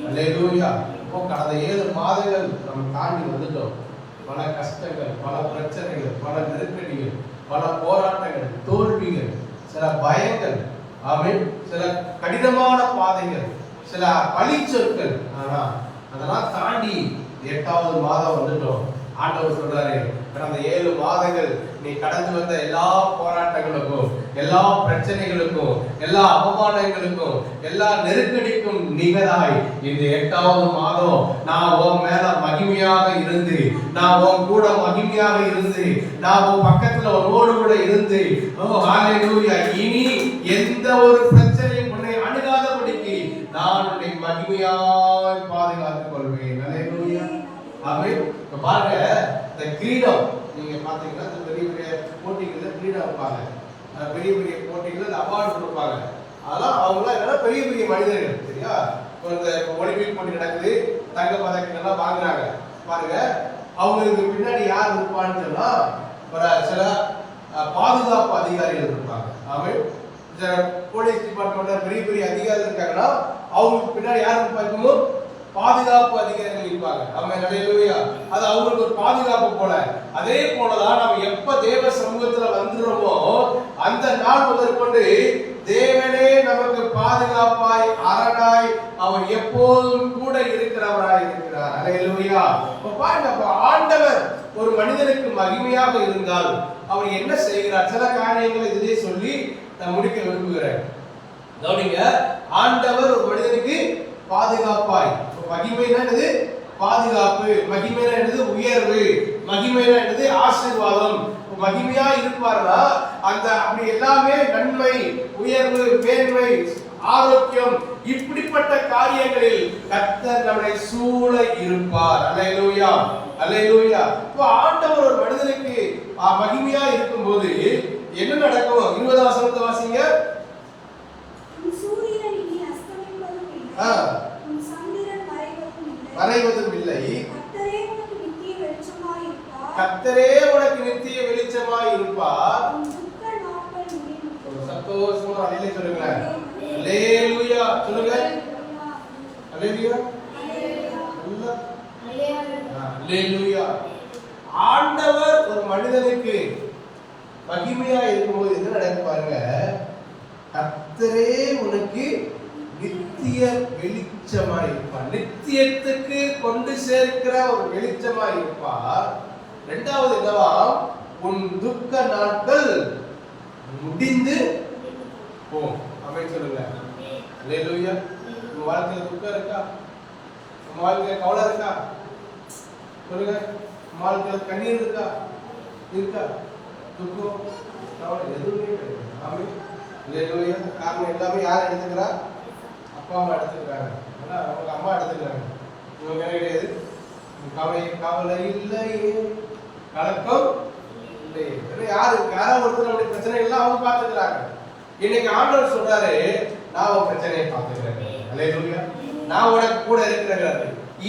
ஹல்லேலூயா. இப்போ கடந்த 7 மாதங்கள் நம்ம தாண்டி வந்துட்டோம். பல கஷ்டங்கள், பல பிரச்சனைகள், பல நெருக்கடிகள், பல போராட்டங்கள், தோல்விகள், சில பயங்கள், ஆமென், சில கடினமான பாதைகள், சில பழி சொற்கள். ஆனா அதெல்லாம் தாண்டி 8வது மாதம் வந்துட்டோம். ஆண்டவர் சொல்றாரு, கடந்த 7 மாதங்கள் நீ கடந்து வந்த எல்லா போராட்டங்களுக்கும், எல்லா பிரச்சனைகளுக்கும், எல்லா அவமானங்களுக்கும், எல்லா நெருக்கடிக்கும் நிகராய் இந்த 8வது மாதம் நான் உன் மேல மகிமையாக இருந்து, நான் உன் கூட மகிமையாக இருந்து, நான் உன் பக்கத்துல உன்னோடு கூட இருந்து, ஓ ஹல்லேலூயா, இனி எந்த ஒரு பிரச்சனையும் உன்னை அணுகாதபடிக்கு நான் உன்னை மகிமையாய் பாதுகாத்துக் கொள்வேன். ஹல்லேலூயா, ஆமென். இப்ப பாருங்க, இந்த கிரீடம் நீங்க பாத்தீங்கன்னா இந்த பெரிய பெரிய போட்டிகள்ல கிரீடம் வைப்பாங்க, பெரிய பெரிய போட்டிகள்ல அவார்டு கொடுப்பாங்க. அதெல்லாம் அவங்களாம் என்னன்னா பெரிய பெரிய மனிதர்கள், சரியா? இந்த ஒலிம்பிக் போட்டி நடக்குது, தங்க பதக்கங்கள் எல்லாம் வாங்குறாங்க. பாருங்க, அவங்களுக்கு பின்னாடி யார் இருப்பான்னு சொன்னா சில பாதுகாப்பு அதிகாரிகள் இருப்பாங்க. ஆமென். போலீஸ் டிபார்ட்மெண்ட்ல பெரிய பெரிய அதிகாரிகள் இருக்காங்கன்னா அவங்களுக்கு பின்னாடி யார் இருப்பாங்க, பாதுகாப்பு அதிகாரிகள் இருப்பாங்க. ஆமென், ஹல்லேலூயா. அது அவங்களுக்கு ஒரு பாதுகாப்பு போல. அதே போலதான் நம்ம எப்ப தேவ சமூகத்துல வந்துறோமோ அந்த நாள் முதற்கொண்டு தேவனே நமக்கு பாதுகாப்பாய் அரணாய் அவர் எப்போதும் கூட இருக்கிறவராய் இருக்கிறார். ஹல்லேலூயா. இப்ப பாருங்க, ஆண்டவர் ஒரு மனிதனுக்கு மகிமையாக இருந்தால் அவர் என்ன செய்கிறார்? சில காரியங்களை இதிலே சொல்லி நான் முடிக்க விரும்புகிறேன். கவனிங்க, ஆண்டவர் ஒரு மனிதனுக்கு பாதுகாப்பாய், மகிமைனா என்னது? பாதுகாப்பு. மகிமைனா என்னது? உயர்வு. மகிமைனா என்னது? ஆசீர்வாதம். மகிமையா இருப்பார்னா அந்த அப்படி எல்லாமே நன்மை, உயர்வு, மேன்மை, ஆரோக்கியம், இப்படிப்பட்ட காரியங்களில் கர்த்தர் நம்மை சூழ இருப்பார். ஹல்லேலூயா, ஹல்லேலூயா. இப்போ ஆண்டவர் ஒரு மனிதனுக்கு மகிமையா இருக்கும்போது என்ன நடக்கும்? 20வது வசனத்தை வாசிங்க. சூரியன் இனி அஸ்தமிப்பதும் இல்லை, சந்திரன் மறைவதும் இல்லை, கர்த்தரே உனக்கு நித்திய வெளிச்சமாய் இருப்பார். கர்த்தரே உனக்கு நித்திய வெளிச்சமாய் இருப்பார். துக்க நாட்கள் முடியும். சந்தோஷமா அல்லேலூயா சொல்லுங்க. அல்லேலூயா சொல்லுங்க. அல்லேலூயா, அல்லேலூயா. ஆண்டவர் ஒரு மனிதனுக்கு மகிமையா இருக்கும்போது என்ன நடக்கும் பாருங்க, கர்த்தரே உனக்கு நித்திய வெளிச்சமா இருப்பார். நித்தியத்துக்கு கொண்டு சேர்க்கிற ஒரு வெளிச்சமா இருப்பார். இரண்டாவது என்னவா, உன் துக்க நாட்கள் முடிந்து போகும். ஆமென் சொல்லுங்க. அல்லேலூயா. உங்க வாழ்க்கையில துக்கம் இருக்கா? உங்க வாழ்க்கையில கவலை இருக்கா? சொல்லுங்க. உங்க வாழ்க்கையில கண்ணீர் இருக்கா? இருக்கா? துக்கம் கவலை எதுவுமே கிடையாது. ஆமென். அல்லேலூயா. காரணம் எல்லாமே யார் எடுத்துக்கிறா? அப்பா அம்மா எடுத்துக்கிறாங்க. அவங்க அம்மா எடுத்துக்கிறாங்க. இவங்க கிடையாது. கவலை இல்லையே, கலக்கம் இல்லையே. யாரு யாரோ ஒருத்தர் நம்முடைய பிரச்சனை எல்லாம் அவங்க பார்த்துக்கிறாங்க. இன்னைக்கு ஆண்டவர் சொல்றாரு, நான் உன் பிரச்சனையை பார்த்துக்கிறேன். அல்லேலூயா. நான் உனக்கு கூட இருக்கிறேன்.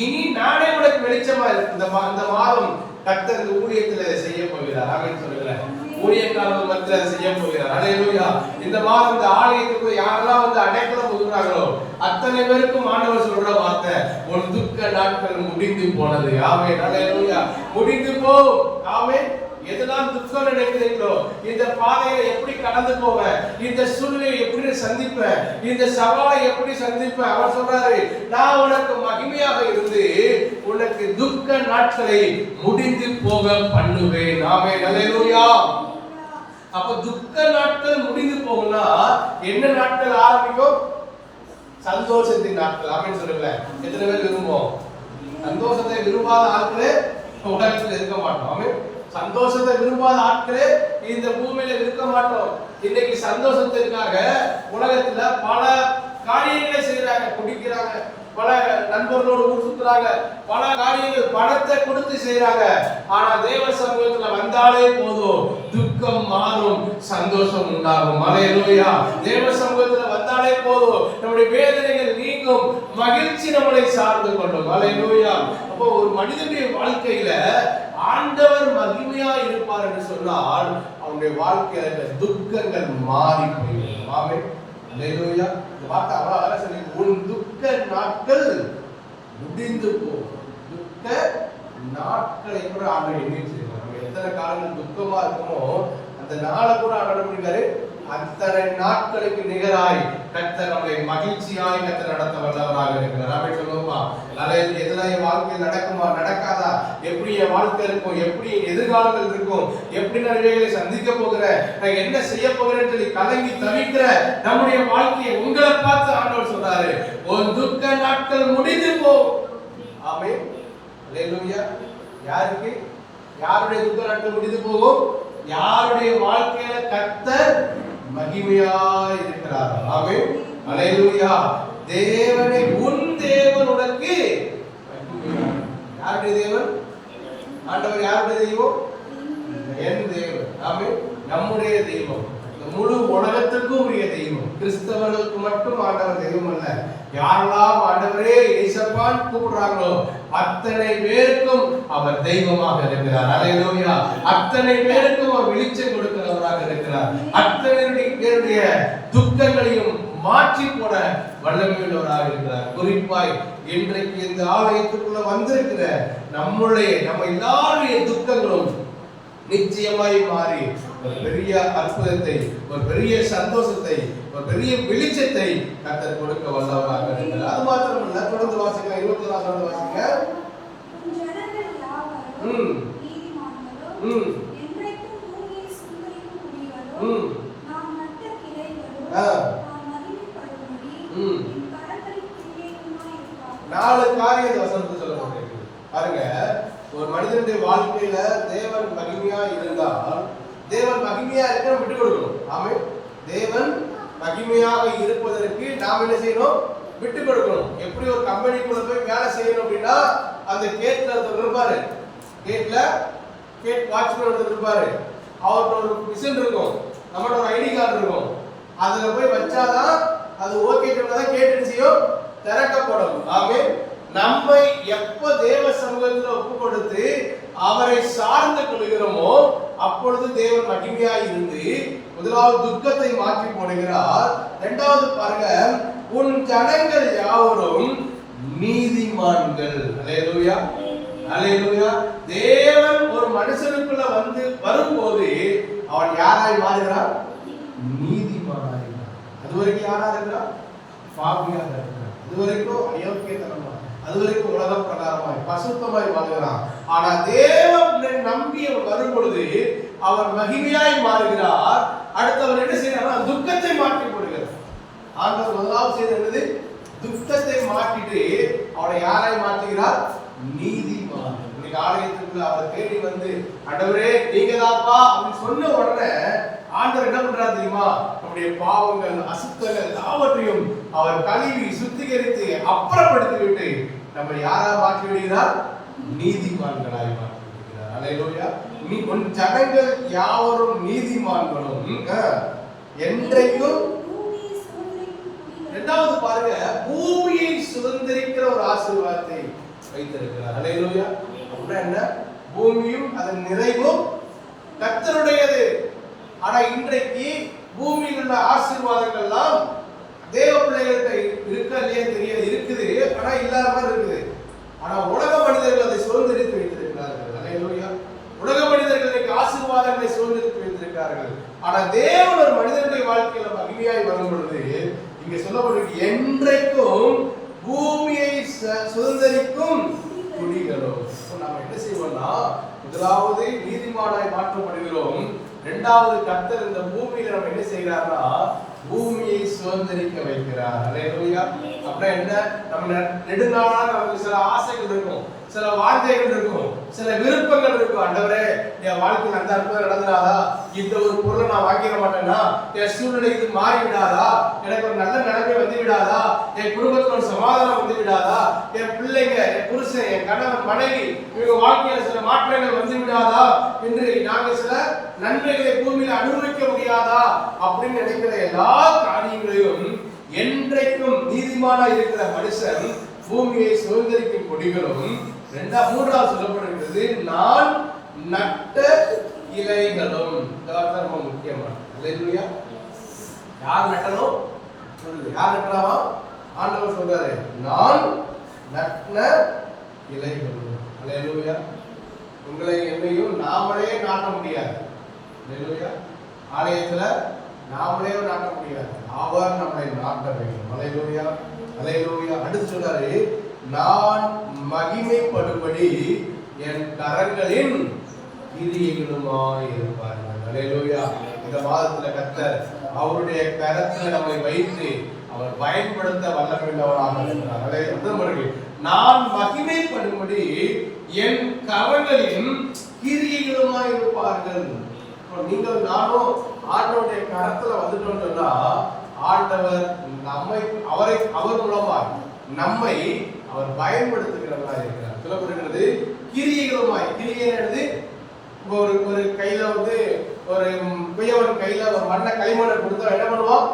இனி நானே உனக்கு வெளிச்சமா இருக்கு. இந்த மாதம் கர்த்தர் இந்த ஊழியத்துல செய்ய போகிறார். ஆமென் சொல்லுங்க. ஊழியக்காரர்கள் மத்தியில செய்ய போகிறார். அல்லேலூயா. இந்த மாதம் இந்த ஆலயத்துக்கு யாரெல்லாம் வந்து அடைக்கலம் கொடுக்குறாங்களோ அத்தனை பேருக்கும் ஆண்டவர் சொல்ற வார்த்தை, உன் துக்க நாட்கள் முடிந்து போனது. ஆமென். அல்லேலூயா. முடிந்து போ. ஆமென். எதெல்லாம் துக்கம் நினைக்கிறீங்களோ, இந்த பாதையை எப்படி கடந்து போவேன், இந்த சூழ்நிலையை எப்படி சந்திப்பேன், இந்த சவாலை எப்படி சந்திப்பேன், அவர் சொல்றாரு, நான் உனக்கு மகிமையாக இருந்து உனக்கு துக்க நாட்களை முடிந்து போக பண்ணுவேன். ஆமென். அல்லேலூயா. அப்ப துக்க நாட்கள் முடிந்து போகும்னா என்ன நாட்கள் ஆரம்பிக்கும்? சந்தோஷத்தின் நாட்கள். ஆமென் சொல்லுங்க. எத்தனை பேர் விரும்புவோம்? சந்தோஷத்தை விரும்பாத ஆட்களே உலகத்தில் இருக்க மாட்டோம். ஆமென். சந்தோஷத்தை விரும்பாத ஆட்களே இந்த பூமியில இருக்க மாட்டோம். இன்னைக்கு சந்தோஷத்திற்காக உலகத்துல பல காரியங்களை செய்யறாங்க. குடிக்கிறாங்க, பல நண்பர்களோடு ஊர் சுத்துறாங்க, பல காரியங்கள் பணத்தை கொடுத்து செய்யறாங்க. ஆனா தேவ சமூகத்துல வந்தாலே போதும், துக்கம் மாறும், சந்தோஷம் உண்டாகும். அல்லேலூயா. தேவ சமூகத்துல வந்தாலே போதும், நம்முடைய வேதனைகள் நீங்கும், மகிழ்ச்சி நம்மளை சார்ந்து கொள்ளும். அல்லேலூயா. அப்போ ஒரு மனிதனுடைய வாழ்க்கையில ஆண்டவர் மகிமையா இருப்பார் என்று சொன்னால் அவனுடைய வாழ்க்கையில துக்கங்கள் மாறி போயிடும். ஆமென். அல்லேலூயா. இந்த வார்த்தை அவ்வளவு சொல்லி, உன் துக்க நாட்கள் முடிந்து போகும். துக்க நாட்களை கூட ஆண்டவர் எண்ணி வச்சிருக்கார். நம்ம எத்தனை காலங்கள் துக்கமா இருக்குமோ அந்த நாளை கூட ஆண்டவர் பண்ணிருக்காரு. அத்தனை நாட்களுக்கு நிகராய் கர்த்தர் நம்மை மகிழ்ச்சியாய் கர்த்தர் நடத்த வல்லவராக இருக்கிறார். அப்படி சொல்லுவோமா, எதெல்லாம் என் வாழ்க்கையில் நடக்குமா, நடக்காதா, எப்படி என் வாழ்க்கை இருக்கும், எப்படி எதிர்காலங்கள் இருக்கும், எப்படி நிறைவேறலை சந்திக்க போகிறேன், நான் என்ன செய்ய போகிறேன்னு சொல்லி கலங்கி தவிக்கிற நம்முடைய வாழ்க்கையை உங்களை பார்த்து ஆண்டவர் சொல்றாரு, ஒரு துக்க நாட்கள் முடிந்து போ. ஆமென். அல்லேலூயா. யாருக்கு? யாருடைய துக்க நாட்கள் முடிந்து போகும்? யாருடைய வாழ்க்கையில கர்த்தர் மகிமையாய் இருக்கிறார். ஆமென். அல்லேலூயா. தேவனே, உன் தேவன் உனக்கு மகிமையாய். யாருடைய தேவன்? ஆண்டவர் யாருடைய தெய்வம்? என் தேவன். ஆமென். நம்முடைய தெய்வம், முழு உலகத்துக்கும் உரிய தெய்வம். கிறிஸ்தவர்களுக்கு மட்டும் ஆண்டவர் தெய்வம் அல்ல. யாரெல்லாம் ஆண்டவரே இயேசுவான் கூப்பிடுறாங்களோ அத்தனை பேருக்கும் அவர் தெய்வமாக இருக்கிறார். அல்லேலூயா. அத்தனை பேருக்கும் அவர் வெளிச்சம் கொடுக்கிறவராக இருக்கிறார். அத்தனை பேருடைய துக்கங்களையும் மாற்றி போட வல்லமையுள்ளவராக இருக்கிறார். குறிப்பாய் இன்றைக்கு இந்த ஆலயத்துக்குள்ள வந்திருக்கிற நம்ம எல்லாருடைய துக்கங்களும் நிச்சயமாய் மாறி ஒரு பெரிய அற்புதத்தை, ஒரு பெரிய சந்தோஷத்தை, ஒரு பெரிய வெளிச்சத்தை கர்த்தர் கொடுக்க வல்லவராக இருக்கிறார். அது மாத்திரமல்ல, தொடர்ந்து வாசிங்க. 24 தொடர்ந்து வாசிங்க. நாலு காரியத்தை வசனத்தை சொல்ல போறேன் பாருங்க. ஒரு மனிதனுடைய வாழ்க்கையில தேவன் மகிமையா இருந்தால், தேவன் மகிமையா இருக்க விட்டு கொடுக்கணும். ஆமென். தேவன் மகிமையாக இருப்பதற்கு நாம் என்ன செய்யணும்? விட்டு கொடுக்கணும். எப்படி ஒரு கம்பெனிக்குள்ள போய் வேலை செய்யணும் அப்படின்னா, அந்த கேட்ல ஒருத்தர் இருப்பாரு, கேட் வாட்ச்மேன் ஒருத்தர் இருப்பாரு, அவர்கிட்ட ஒரு மிஷின் இருக்கும், நம்மகிட்ட ஒரு ஐடி கார்டு இருக்கும். அதுல போய் வச்சாதான் அது ஓகே சொன்னாதான் கேட்டு செய்யும், திறக்கப்படும். ஆமென். நம்மை எப்ப தேவ சமூகத்தில் ஒப்பு கொடுத்து அவரை சார்ந்து கொள்கிறோமோ அப்பொழுது தேவன் மகிமையாய் இருந்து முதலாவது துக்கத்தை மாற்றி போடுகிறார். இரண்டாவது பாருங்க, உன் ஜனங்கள் யாவரும் நீதிமான்கள். அல்லேலூயா. அல்லேலூயா. தேவன் ஒரு மனுஷனுக்குள்ள வரும்போது அவன் யாராய் மாறுகிறான்? நீதிமானாய். அது வரைக்கும் யாரா இருக்கிறான்? பாவியாக இருக்கிறான். அது வரைக்கும் அயோக்கியத்தனமா, அது வரைக்கும் உலக பிரகாரமாய் பசுத்தமாய் வாழ்கிறான். ஆனா தேவனை நம்பி அவன் வரும் பொழுது அவர் மகிமையாய் மாறுகிறார். அடுத்தவர் என்ன செய்யறார்? துக்கத்தை மாற்றி போடுகிறார். ஆண்டவர் முதலாவது செய்தது துக்கத்தை மாற்றிட்டு அவனை யாராய் மாற்றுகிறார்? நீதிமான். இன்னைக்கு ஆலயத்துக்குள்ள அவர் தேடி வந்து ஆண்டவரே நீங்க தான்ப்பா அப்படின்னு சொன்ன உடனே ஆண்டவர் என்ன பண்றாரு தெரியுமா? நம்முடைய பாவங்கள் அசுத்தங்கள் எல்லாவற்றையும் அவர் கழுவி சுத்திகரித்து அப்புறப்படுத்தி விட்டு நம்ம யாரா மாற்றி விடுகிறார்? நீதிமான்களாய் மாற்றி விடுகிறார். அல்லேலூயா. நீ உன் ஜனங்கள் யாவரும் நீதிமான்களும் என்றைக்கும். இரண்டாவது பாருங்க, பூமியை சுதந்திரிக்கிற ஒரு ஆசீர்வாதத்தை வைத்திருக்கிறார். அல்லேலூயா. அப்படின்னா என்ன? பூமியும் அதன் நிறைவும் கர்த்தருடையது. ஆனா இன்றைக்கு பூமியில் உள்ள ஆசீர்வாதங்கள் எல்லாம் தேவ பிள்ளைகள்கிட்ட இருக்கா இல்லையா தெரியாது, இருக்குது, ஆனா இல்லாத மாதிரி இருக்குது. ஆனா உலக மனிதர்கள் அதை சுதந்திரித்து வைத்திருக்கிறார்கள். அல்லேலூயா. உலக மனிதர்கள் இன்னைக்கு ஆசீர்வாதங்களை சுதந்திரித்து வைத்திருக்கிறார்கள். ஆனா தேவன் ஒரு மனிதனுடைய வாழ்க்கையில மகிமையாய் வரும் பொழுது இங்க சொல்லப்படுகிறது என்றைக்கும் பூமியை சுதந்திரிக்கும் குடிகளும். நாம என்ன செய்வோம்னா, முதலாவது நீதிமானாய் மாற்றப்படுகிறோம். இரண்டாவது கர்த்தர் இந்த பூமியில நம்ம என்ன செய்யறாருன்னா பூமியை சுதந்திரிக்க வைக்கிறார். அல்லேலூயா. அப்படின்னா என்ன? நம்ம நெடுநாளா நமக்கு சில ஆசைகள் இருக்கும், சில வார்த்தைகள் இருக்கும், சில விருப்பங்கள் இருக்கும். ஆண்டவரே என் வாழ்க்கையில் அந்த அற்புதம் நடந்துடாதா? இந்த ஒரு பொருளை நான் வாங்கிட மாட்டேன்னா? என் சூழ்நிலை இது மாறி விடாதா? எனக்கு ஒரு நல்ல நிலைமை வந்து விடாதா? என் குடும்பத்தில் ஒரு சமாதானம் வந்து விடாதா? என் பிள்ளைங்க, என் புருஷன், என் கணவன், மனைவி இவங்க வாழ்க்கையில சில மாற்றங்கள் வந்து விடாதா என்று நாங்கள் சில நன்மைகளை பூமியில அனுபவிக்க முடியாதா அப்படின்னு நினைக்கிற எல்லா காரியங்களையும் என்றைக்கும் நீதிமானா இருக்கிற மனுஷன் பூமியை சுதந்திரிக்கும் கொடிகளும். மூன்றாவது சொல்லப்படுகிறது நான் நட்ட இலைகளும். இந்த வார்த்தை ரொம்ப முக்கியமான. அல்லேலூயா. யார் நட்டணும்? யார் நட்டலாமா? ஆண்டவர் சொல்றாரு நான் நட்ட இலைகளும். அல்லேலூயா. உங்களை என்னையும் நாமளே நாட்ட முடியாது. அல்லேலூயா. ஆலயத்துல நாமளே நாட்ட முடியாது, அவர் நம்மை நாட்ட வேண்டும். அல்லேலூயா. அல்லேலூயா. அடுத்து சொல்றாரு நான் மகிமைப்படும்படி என் கரங்களின் கிரியைகளுமாய் இருப்பார்கள். அல்லேலூயா. இந்த மாதத்துல கர்த்தர் அவருடைய கரத்துல நம்மை வைத்து அவர் பயன்படுத்த வல்லமையுள்ளவராக இருக்கிறார். அல்லேலூயா. நான் மகிமைப்படும்படி என் கரங்களின் கிரியைகளுமாய் இருப்பார்கள். நீங்கள் நானும் ஆண்டவருடைய கரத்துல வந்துட்டோம்னு சொன்னா ஆண்டவர் நம்மை அவர் மூலமாய் நம்மை அவர் பயன்படுத்துகிறவராக இருக்கிறார். சொல்லப்படுகிறது கிரியைகளுமாய். கிரியைங்கிறது ஒரு கையில வந்து ஒரு குயவன் கையில ஒரு மண்ணை களிமண்ணை கொடுத்தா என்ன பண்ணுவான்?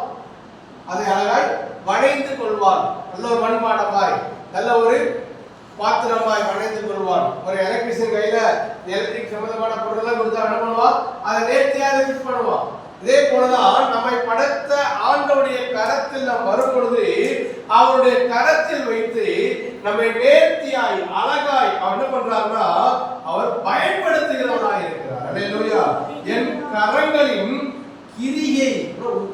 அதை அழகாய் வளைந்து கொள்வான். நல்ல ஒரு மண்பாண்டமாய், நல்ல ஒரு பாத்திரமாய் வளைந்து கொள்வான். ஒரு எலக்ட்ரிஷியன் கையில எலக்ட்ரிக் சம்பந்தமான பொருள் கொடுத்தா என்ன பண்ணுவான்? அதை நேர்த்தியாக ஃபிக்ஸ் பண்ணுவான். இதே போலதான் நம்மை படைத்த ஆண்டவருடைய கரத்தில் நாம் வரும் பொழுது அவருடைய கரத்தில் வைத்து நம்மை நேர்த்தியாய் அழகாய் அவர் என்ன பண்றாருன்னா அவர் பயன்படுத்துகிறவராய் இருக்கிறார். அல்லேலூயா. என் கரங்களின் கிரியை,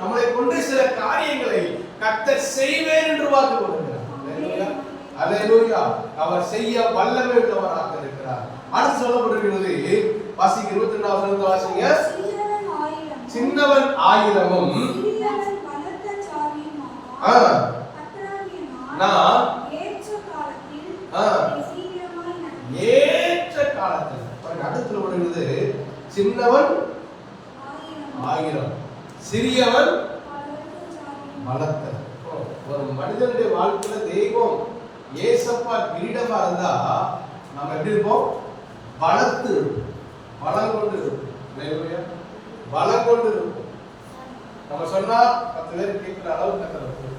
நம்மளை கொண்டு சில காரியங்களை கர்த்தர் செய்வேன் என்று வாக்கு கொடுக்கிறார். அல்லேலூயா. அல்லேலூயா. அவர் செய்ய வல்லமை உள்ளவராக இருக்கிறார். அடுத்து சொல்லப்படுகிறது வாசிங்க 22வது வாசிங்க. சின்னவன் ஆயிரமும் நான் ஏற்ற காலத்தில். அடுத்து வருகிறது சின்னவன் ஆயிரம், சிறியவன் பலத்த. ஒரு மனிதனுடைய வாழ்க்கையில தெய்வம் ஏசப்பா கிரீடமா இருந்தா நம்ம எப்படி இருப்போம்? பலத்து இருப்போம், பலம் கொண்டு இருப்போம். பலம் கொண்டு இருப்போம். நம்ம சொன்னா 10 பேர் கேட்கிற அளவு கத்தர் வைப்போம்.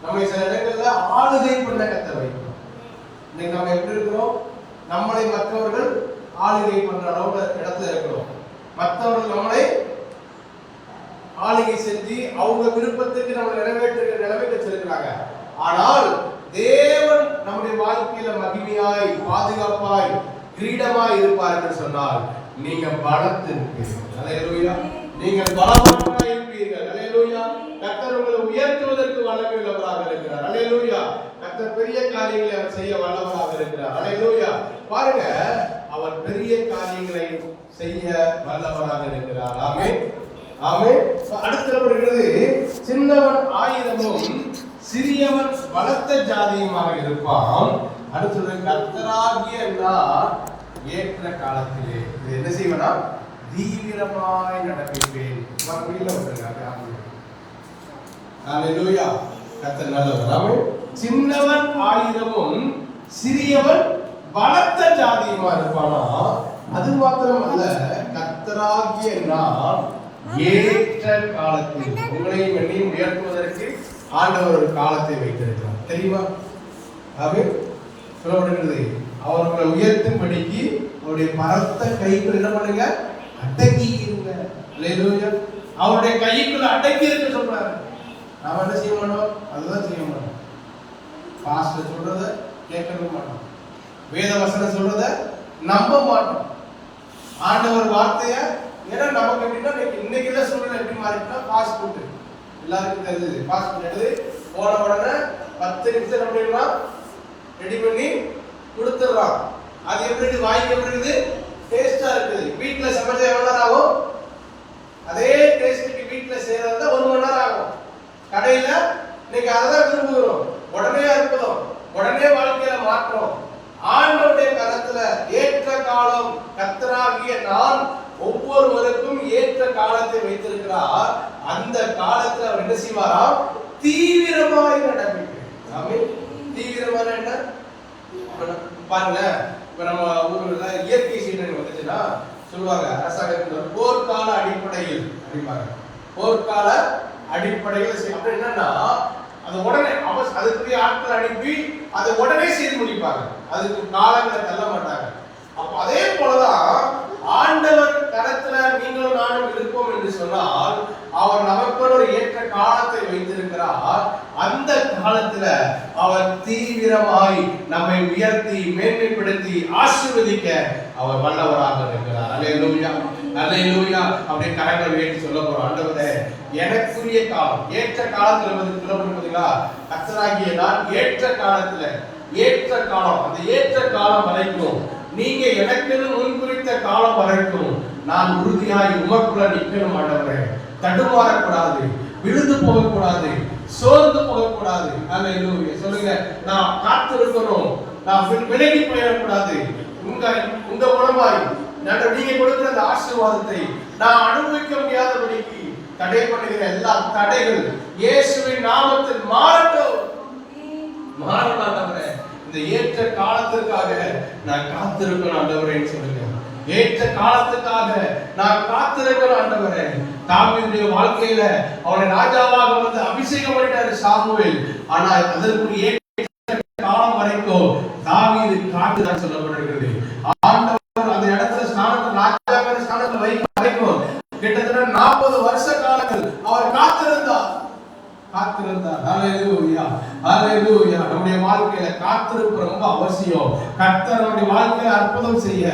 நம்ம சில இடங்கள்ல ஆளுகை பண்ண கத்தர் வைப்போம். இன்னைக்கு நம்ம எப்படி இருக்கிறோம்? நம்மளை மற்றவர்கள் ஆளுகை பண்ற அளவுல இடத்துல இருக்கிறோம். மற்றவர்கள் நம்மளை ஆளுகை செஞ்சு அவங்க விருப்பத்துக்கு நம்ம நிறைவேற்றுகிற நிலைமைக்கு வச்சிருக்கிறாங்க. ஆனால் தேவன் நம்முடைய வாழ்க்கையில மகிமையாய் பாதுகாப்பாய் கிரீடமாய் இருப்பார் என்று சொன்னால் நீங்க பலத்திருப்பீர்கள். அல்லேலூயா. நீங்கள் பலவான்களாய் இருப்பீர்கள். அல்லேலூயா. கர்த்தர் உங்களை உயர்த்துவதற்கு வல்லமையுள்ளவராக இருக்கிறார். அல்லேலூயா. கர்த்தர் பெரிய காரியங்களை அவர் செய்ய வல்லவராக இருக்கிறார். அல்லேலூயா. பாருங்க, அவர் பெரிய காரியங்களை செய்ய வல்லவராக இருக்கிறார். ஆமென். ஆமென். அடுத்து வருகிறது, சின்னவன் ஆயிரமும் சிறியவன் பலத்த ஜாதியுமாக இருப்பான். அடுத்தது, கர்த்தராகிய நான் ஏற்ற காலத்திலே இது என்ன செய்வனா தீவிரமாய் நடப்பிப்பேன். வெளியில வந்துருங்க. அல்லேலூயா. கர்த்தர் நல்லவர். ஆமென். சின்னவன் ஆயிரமும் சிறியவன் பலத்த ஜாதியுமா இருப்பானா. அது மாத்திரமல்ல, கர்த்தராகிய நான் ஏற்ற காலத்தில் உங்களையும் என்னையும் உயர்த்துவதற்கு ஆண்டவர் ஒரு காலத்தை வைத்திருக்கிறார். தெரியுமா? ஆமென். சொல்லப்படுகிறது, அவர் உங்களை உயர்த்தும்படிக்கு அவருடைய பரத்த கைக்குள் என்ன பண்ணுங்க, அடக்கி இருங்க. அல்லேலூயா. அவருடைய கைக்குள்ள அடக்கி இருக்க சொல்றாரு. நாம என்ன செய்ய மாட்டோம்? அதுதான் செய்ய மாட்டோம். பாஸ்டர் சொல்றத கேட்கவே மாட்டோம். வேத வசனம் சொல்றத நம்ப மாட்டோம். ஆண்டவர் வார்த்தைய, ஏன்னா நமக்கு எப்படின்னா இன்னைக்கு எல்லாம் சூழ்நிலை எப்படி மாறிட்டுனா பாஸ்போர்ட் எல்லாருக்கும் தெரிஞ்சது. பாஸ்போர்ட் எடுத்து போன உடனே 10 நிமிஷம் அப்படின்னா ரெடி பண்ணி கொடுத்துடுறான். அது எப்படி வாங்கி எப்படி இருக்குது, டேஸ்டா இருக்குது. வீட்டுல சமைச்ச எவ்வளவு நேரம் ஆகும்? அதே டேஸ்டுக்கு வீட்டுல செய்யறதா 1 மணி நேரம் ஆகும். கடையில இன்னைக்கு அதான் விரும்புகிறோம், உடனே அற்புதம், உடனே வாழ்க்கையில மாற்றம். ஆண்டவருடைய கரத்துல ஏற்ற காலம், கர்த்தராகிய நான் ஒவ்வொருவருக்கும் ஏற்ற காலத்தை வைத்திருக்கிறார். அந்த காலத்துல அவர் என்ன செய்வாராம்? தீவிரமாய் நடப்பிப்பார். ஆமென். தீவிரமான என்ன பாருங்க, இப்ப நம்ம ஊர்ல இயற்கை சீடர்கள் வந்துச்சுன்னா சொல்லுவாங்க, அரசாங்கத்தின் போர்க்கால அடிப்படையில் அப்படிப்பாங்க. போர்க்கால அடிப்படையில் அப்படி என்னன்னா, அது உடனே அதுக்குரிய ஆட்கள் அனுப்பி அதை உடனே செய்து முடிப்பாங்க. அதுக்கு காலங்களை தள்ள மாட்டாங்க. அப்ப அதே போலதான் ஆண்டவர் கரத்துல நீங்களும் நானும் இருப்போம் என்று சொன்னால், அவர் நமக்கு ஒரு ஏற்ற காலத்தை வைத்திருக்கிறார். அந்த காலத்துல அவர் தீவிரமாய் நம்மை உயர்த்தி மேன்மைப்படுத்தி ஆசீர்வதிக்க அவர் வல்லவராக இருக்கிறார். அல்லேலூயா. அல்லேலூயா. அப்படியே கரங்களை உயர்த்தி சொல்ல போறோம், ஆண்டவரே எனக்குரிய காலம், ஏற்ற காலத்துல வந்து சொல்லப்படுறீங்களா, கர்த்தராகிய நான் ஏற்ற காலத்துல, ஏற்ற காலம், அந்த ஏற்ற காலம் வரைக்கும், நீங்க எனக்கு முன்குறித்த காலம் வரைக்கும் நான் உறுதியாய் உமக்குள்ள நிற்கணும். ஆண்டவரே தடுமாறக்கூடாது, விழுந்து போகக்கூடாது, சோர்ந்து போகக்கூடாது. அல்லேலூயா. சொல்லுங்க, நான் காத்திருக்கணும், நான் விலகி போயிடக்கூடாது. உங்க மூலமாய் நீங்க கொடுக்கிற அந்த ஆசீர்வாதத்தை நான் அனுபவிக்க முடியாதபடிக்கு தடை பண்ணுகிற எல்லா தடைகள் இயேசுவின் நாமத்தில் மாறட்டும். மாறலாண்டவரே, இந்த ஏற்ற காலத்திற்காக நான் காத்திருக்கணும் ஆண்டவரே சொல்லுங்க. ஏற்ற காலத்துக்காக நான் காத்திருக்கணும் ஆண்டவரே. தாவீதுடைய வாழ்க்கையில அவனை ராஜாவாக வந்து அபிஷேகம் பண்ணிட்டாரு சாமுவேல். ஆனா அதற்கு ஏற்ற காலம் வரைக்கும் தாவீது காத்துதான் சொல்லப்பட்டிருக்கிறது. ஆண்டவர் அந்த இடத்துல ராஜாவின் ஸ்தானத்துல வைக்கும் வரைக்கும் கிட்டத்தட்ட 40 வருஷ காலங்கள் அவர் காத்திருந்தார். ஹல்லேலூயா. ஹல்லேலூயா. நம்முடைய வாழ்க்கையில காத்திருப்பு ரொம்ப அவசியம். கர்த்தர் நம்முடைய வாழ்க்கையை அற்புதம் செய்ய,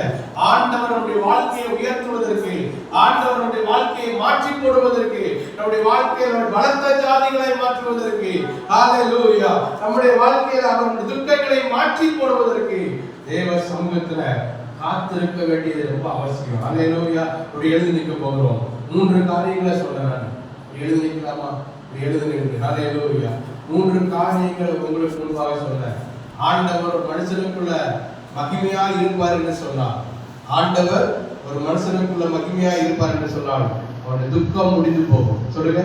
ஆண்டவர் நம்முடைய வாழ்க்கையை உயர்த்துவதற்கு, ஆண்டவர் நம்முடைய வாழ்க்கையை மாற்றி போடுவதற்கு, நம்முடைய வாழ்க்கையில பலத்த ஜாதிகளை மாற்றுவதற்கு, ஹல்லேலூயா, நம்முடைய வாழ்க்கையில அவருடைய துக்கங்களை மாற்றி போடுவதற்கு தேவ சமூகத்துல காத்திருக்க வேண்டியது ரொம்ப அவசியம். ஹல்லேலூயா. ஒரு எழுதி நிற்க போகிறோம். 3 காரியங்களை சொல்றேன். எழுதி நிற்கலாமா? எழுதுங்க. ஹல்லேலூயா. 3 காரியங்கள் உங்களுக்கு முன்பாக சொன்னேன். ஆண்டவர் ஒரு மனுஷனுக்குள்ள மகிமையா இருப்பார் என்று சொன்னார். ஆண்டவர் ஒரு மனுஷனுக்குள்ள மகிமையா இருப்பார் என்று சொன்னால் அவருடைய துக்கம் முடிந்து போகும். சொல்லுங்க,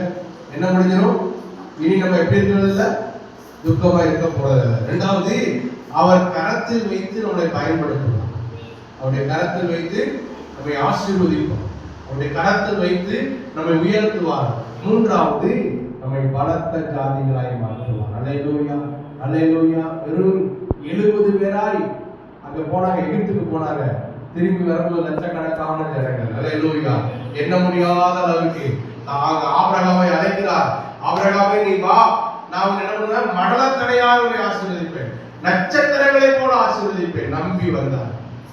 என்ன முடிஞ்சிடும்? இனி நம்ம எப்படி இருக்கிறது இல்ல, துக்கமா இருக்க போறதில்லை. 2வது, அவர் கரத்தில் வைத்து நம்மளை பயன்படுத்துவார். அவருடைய கரத்தில் வைத்து நம்மை ஆசீர்வதிப்பார். அவருடைய கரத்தில் வைத்து நம்மை உயர்த்துவார். 3வது, நம்மை பலத்த ஜாதிகளாய் மாற்றுவார். அல்லேலூயா. அல்லேலூயா. வெறும் 70 பேராய் அங்க போனாங்க, எகிப்துக்கு போனாங்க. திரும்பி வரும்போது லட்சக்கணக்கான ஜனங்கள். அல்லேலூயா. எண்ண முடியாத அளவுக்கு ஆபிரகாமை அழைக்கிறார். ஆபிரகாமே நீ வா, நான் என்ன பண்ணுவேன், மடலக்கடையாக ஆசீர்வதிப்பேன், நட்சத்திரங்களை போல ஆசீர்வதிப்பேன். நம்பி வந்தார்.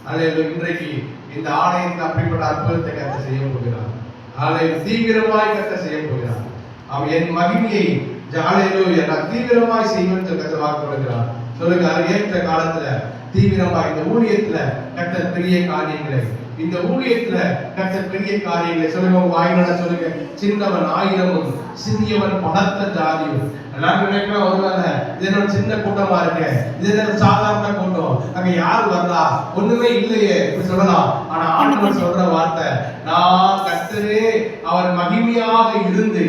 அல்லேலூயா. இன்றைக்கு இந்த ஆலயத்தில் அப்படிப்பட்ட அற்புதத்தை கர்த்தர் செய்ய போகிறார். ஆலயம் தீவிரமாய் கர்த்தர் செய்ய போகிறார். அவன் என் மகிமையை நான் தீவிரமாய் செய்வேன் கர்த்தர் வாக்கு கொடுக்கிறார். சொல்லுங்க, அது ஏற்ற காலத்துல தீவிரமா இந்த ஊழியத்துல கர்த்தர் பெரிய காரியங்களை, இந்த ஊழியத்துல கர்த்தர் பெரிய காரியங்களை சொல்லுங்க. உங்க வாயினால சொல்லுங்க, சின்னவன் 1000 சிறியவன் பலத்த ஜாதியும். எல்லாரும் நினைக்கிறோம், ஒருவேளை இது என்ன சின்ன கூட்டமா இருக்கு, இது என்ன சாதாரண கூட்டம், அங்க யார் வரலா, ஒண்ணுமே இல்லையே இப்படி சொல்லலாம். ஆனா ஆண்டவர் சொல்ற வார்த்தை, நான் கர்த்தரே அவர் மகிமையாக இருந்து,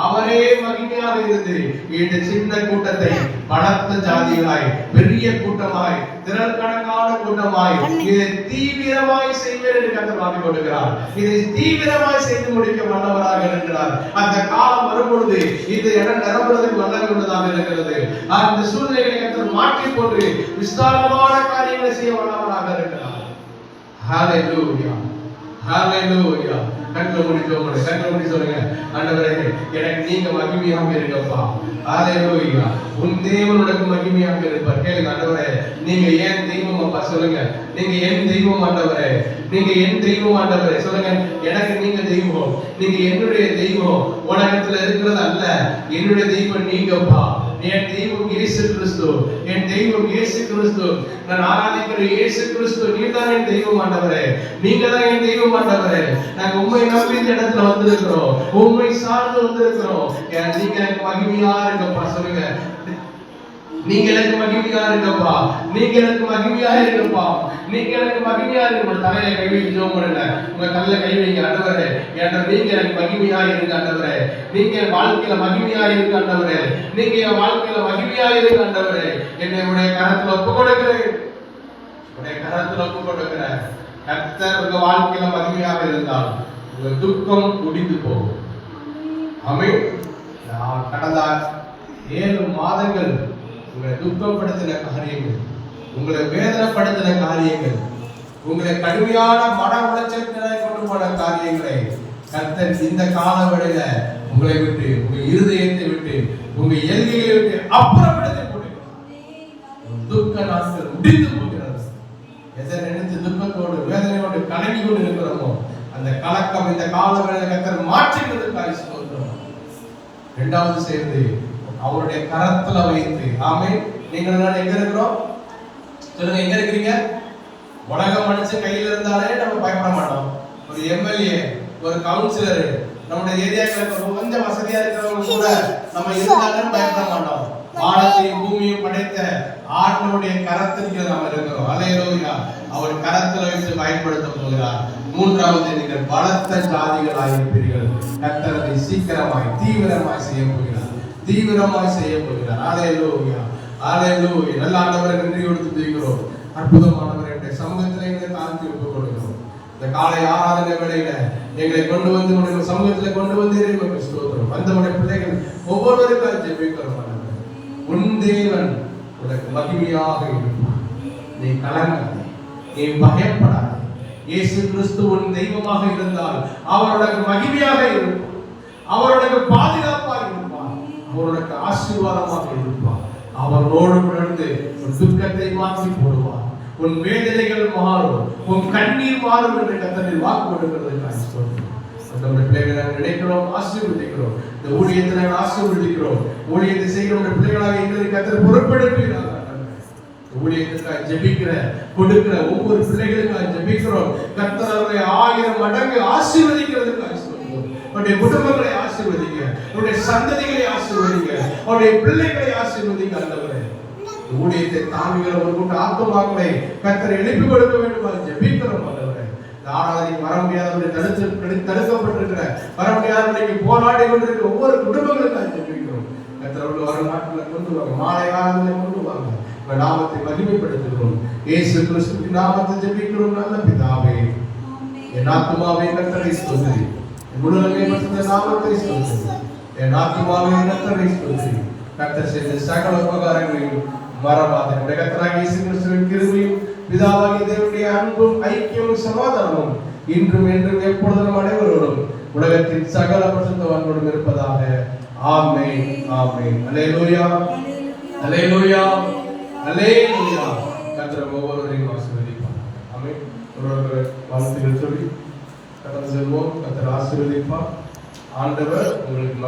அவரே மகிமையாக இருந்து இந்த சின்ன கூட்டத்தை பலத்த ஜாதிகளாய் பெரிய கூட்டமாய் திரள்கணக்கான கூட்டமாய் இதை தீவிரமாய் செய்வேன் என்று கர்த்தர் வாக்கு கொடுக்கிறார். இதை தீவிரமாய் செய்து முடிக்க வல்லவராக இருக்கிறார். அந்த காலம் வரும்பொழுது இந்த இடம் நிரம்புவதற்கு வல்லமை உள்ளதாக இருக்கிறது. அந்த சூழ்நிலைகளை கர்த்தர் மாற்றி போட்டு விஸ்தாரமான காரியங்களை செய்ய வல்லவராக இருக்கிறார். ஹalleluya, ஹalleluya. கண்களை மூடி சொல்லுங்க, ஆண்டவரே எனக்கு நீங்க மகிமையாக இருங்கப்பா. ஹalleluya. உன் தேவன் உனக்கு மகிமையாக இருப்பார். கேளுங்க, ஆண்டவரே நீங்க ஏன் தெய்வம் அப்பா சொல்லுங்க, நீங்க என் தெய்வம் ஆண்டவரே, நீங்க என் தெய்வம் ஆண்டவரே சொல்லுங்க. எனக்கு நீங்க தெய்வம், நீங்க என்னுடைய தெய்வம். உலகத்துல இருக்கிறது அல்ல, என்னுடைய தெய்வம் நீங்கப்பா. என் தெய்வம் இயேசு கிறிஸ்து, என் தெய்வம் இயேசு கிறிஸ்து. நான் ஆராதிக்கிற இயேசு கிறிஸ்து, நீங்க தான் என் தெய்வம் ஆண்டவரே, நீங்க தான் என் தெய்வம் ஆண்டவரே. நாங்க உண்மை நம்பி இந்த இடத்துல வந்திருக்கிறோம், உண்மை சார்ந்து வந்திருக்கிறோம். நீங்க எனக்கு மகிமையா இருக்கப்பா சொல்லுங்க, நீங்க எனக்கு மகிமையா இருக்கப்பா, நீங்க எனக்கு மகிமையா இருக்கப்பா, நீங்க எனக்கு மகிமையா இருக்க. தலையில கை வைக்க ஜெபம் பண்ணுங்க, உங்க தலையில கை வைங்க. ஆண்டவரே நீங்க எனக்கு மகிமையா இருக்க ஆண்டவரே, நீங்க என் வாழ்க்கையில மகிமையா இருக்க ஆண்டவரே, நீங்க என் வாழ்க்கையில மகிமையா இருக்க ஆண்டவரே. என்னை உடைய கரத்துல ஒப்பு கொடுக்கிறேன், உடைய கரத்துல ஒப்பு கொடுக்கிறேன். கர்த்தர் உங்க வாழ்க்கையில மகிமையாக இருந்தால் உங்க துக்கம் முடிந்து போகும். ஆமென். கடந்த 7 மாதங்கள் உங்களை துக்கப்படுத்தின காரியங்கள், உங்களை வேதனைப்படுத்தின காரியங்கள், உங்களை கடுமையான மன உளைச்சல்களை கொண்டு போன காரியங்களை கர்த்தர் இந்த காலவெளியில உங்களை விட்டு, உங்க இருதயத்தை விட்டு, உங்க எல்கைகளை விட்டு அப்புறப்படுத்தி போடுகிறார். துக்க நாட்கள் முடிந்து போகிறது. எதை நினைத்து துக்கத்தோடு வேதனையோடு கலங்கி கொண்டு இருக்கிறோமோ அந்த கலக்கம் இந்த காலவெளியில கர்த்தர் மாற்றினதுக்காக ஸ்தோத்திரம். இரண்டாவது சேர்ந்து அவருடைய கரத்துல வைத்து. ஆமென். நீங்கள் எங்க இருக்கிறோம் சொல்லுங்க, எங்க இருக்கிறீங்க? உலக மனுஷன் கையில இருந்தாலே நம்ம பயப்பட மாட்டோம். ஒரு எம்எல்ஏ, ஒரு கவுன்சிலர், நம்முடைய ஏரியாக்களுக்கு கொஞ்சம் வசதியா இருக்கிறவங்க கூட நம்ம இருந்தாலும் பயப்பட மாட்டோம். வானத்தையும் பூமியும் படைத்த ஆண்டவருடைய கரத்திற்கு நாம் இருக்கிறோம். அல்லேலூயா. அவர் கரத்துல வைத்து பயன்படுத்த போகிறார். மூன்றாவது, நீங்கள் பலத்த ஜாதிகளாய் இருப்பீர்கள். கர்த்தர் அதை சீக்கிரமாய் தீவிரமாய் செய்ய போகிறார், தீவிரமாய் செய்ய போகிறார். அல்லேலூயா, அல்லேலூயா. நல்ல ஆண்டவரை நன்றியோடு துதிக்கிறோம். அற்புதமானவரை என்ற சமூகத்திலே எங்களை தாழ்த்தி ஒப்புக் கொடுக்கிறோம். இந்த காலை ஆராதனை வேளையில எங்களை கொண்டு வந்து உங்களுடைய சமூகத்தில் கொண்டு வந்து ஸ்தோத்திரம். வந்தவருடைய பிள்ளைகள் ஒவ்வொருவருக்கும் ஜெபிக்கிறோம். உன் தேவன் உனக்கு மகிமையாக இருப்பார். நீ கலங்காதே, நீ பயப்படாதே. இயேசு கிறிஸ்து உன் தெய்வமாக இருந்தால் அவர் உனக்கு மகிமையாக இருப்பார், அவர் உனக்கு பாதுகாப்பாக இருப்பார், அவர் உனக்கு ஆசீர்வாதமாக இருப்பார். அவரோடு விழுந்து உன் துக்கத்தை மாற்றி போடுவார், உன் வேதனைகள் மாறும், உன் கண்ணீர் மாறும் என்று கர்த்தர் வாக்கு கொடுக்கிறதுக்காக ஸ்தோத்திரம். நம்முடைய பிள்ளைகளை நாங்கள் நினைக்கிறோம், ஆசீர்வதிக்கிறோம். இந்த ஊழியத்தை நாங்கள் ஆசீர்வதிக்கிறோம். ஊழியத்தை செய்கிற நம்முடைய பிள்ளைகளாக எங்களை கர்த்தர் பொறுப்பெடுப்பீர்கள். ஊழியத்திற்காக ஜெபிக்கிற கொடுக்கிற ஒவ்வொரு பிள்ளைகளுக்காக ஜெபிக்கிறோம். கர்த்தர் அவர்களை 1000 மடங்கு ஆசீர்வதிக்கிறதுக்காக சொல்லுவோம். அவருடைய குடும்பங்களை ஆசீர்வதிங்க, அவருடைய சந்ததிகளை ஆசீர்வதிங்க, அவருடைய பிள்ளைகளை ஆசீர்வதிங்க. ஆண்டவரே, ஊழியத்தை தாங்குகிற ஒரு கூட்ட ஆத்துமாக்களை கர்த்தர் எழுப்பி கொடுக்க வேண்டும் ஜெபிக்கிறோம். ஆண்டவரே, இந்த ஆராதனைக்கு வர முடியாதவர்களை தடுக்கப்பட்டிருக்கிற, வர முடியாதவர்களுக்கு போராடி கொண்டிருக்கிற ஒவ்வொரு குடும்பங்களுக்காக ஜெபிக்கிறோம். கர்த்தர் அவர்கள் வர நாட்களை கொண்டு வாங்க, மாலை ஆராதனை கொண்டு வாங்க. நாமத்தை மகிமைப்படுத்துகிறோம். இயேசு கிறிஸ்துவின் நாமத்தை ஜெபிக்கிறோம் நல்ல பிதாவே. என் ஆத்துமாவே கர்த்தரை ஸ்தோத்திரி, என் உடலே பரிசுத்த நாமத்தை ஸ்தோத்திரி. என் ஆத்துமாவே கர்த்தரை ஸ்தோத்திரி. கர்த்தர் செய்த சகல உபகாரங்களையும் மறவாதே. நம்முடைய கர்த்தராகிய இயேசு கிறிஸ்துவின் கிருபையும் பிதாவாகிய தேவனுடைய அன்பும் ஐக்கியமும் சமாதானமும் இன்றும் என்றும் எப்பொழுதும் அனைவரோடும் உலகத்தின் சகல பரிசுத்தவான்களோடும் இருப்பதாக. ஆமென், ஆமென். அல்லேலூயா, அல்லேலூயா, அல்லேலூயா. கர்த்தர் ஒவ்வொருவரையும் ஆசீர்வதிப்பார். ஆமென். ஒரு வாழ்த்துக்கள் சொல்லி கடந்து செல்வோம். கர்த்தர் ஆசீர்வதிப்பார். ஆண்டவர் உங்களுக்கு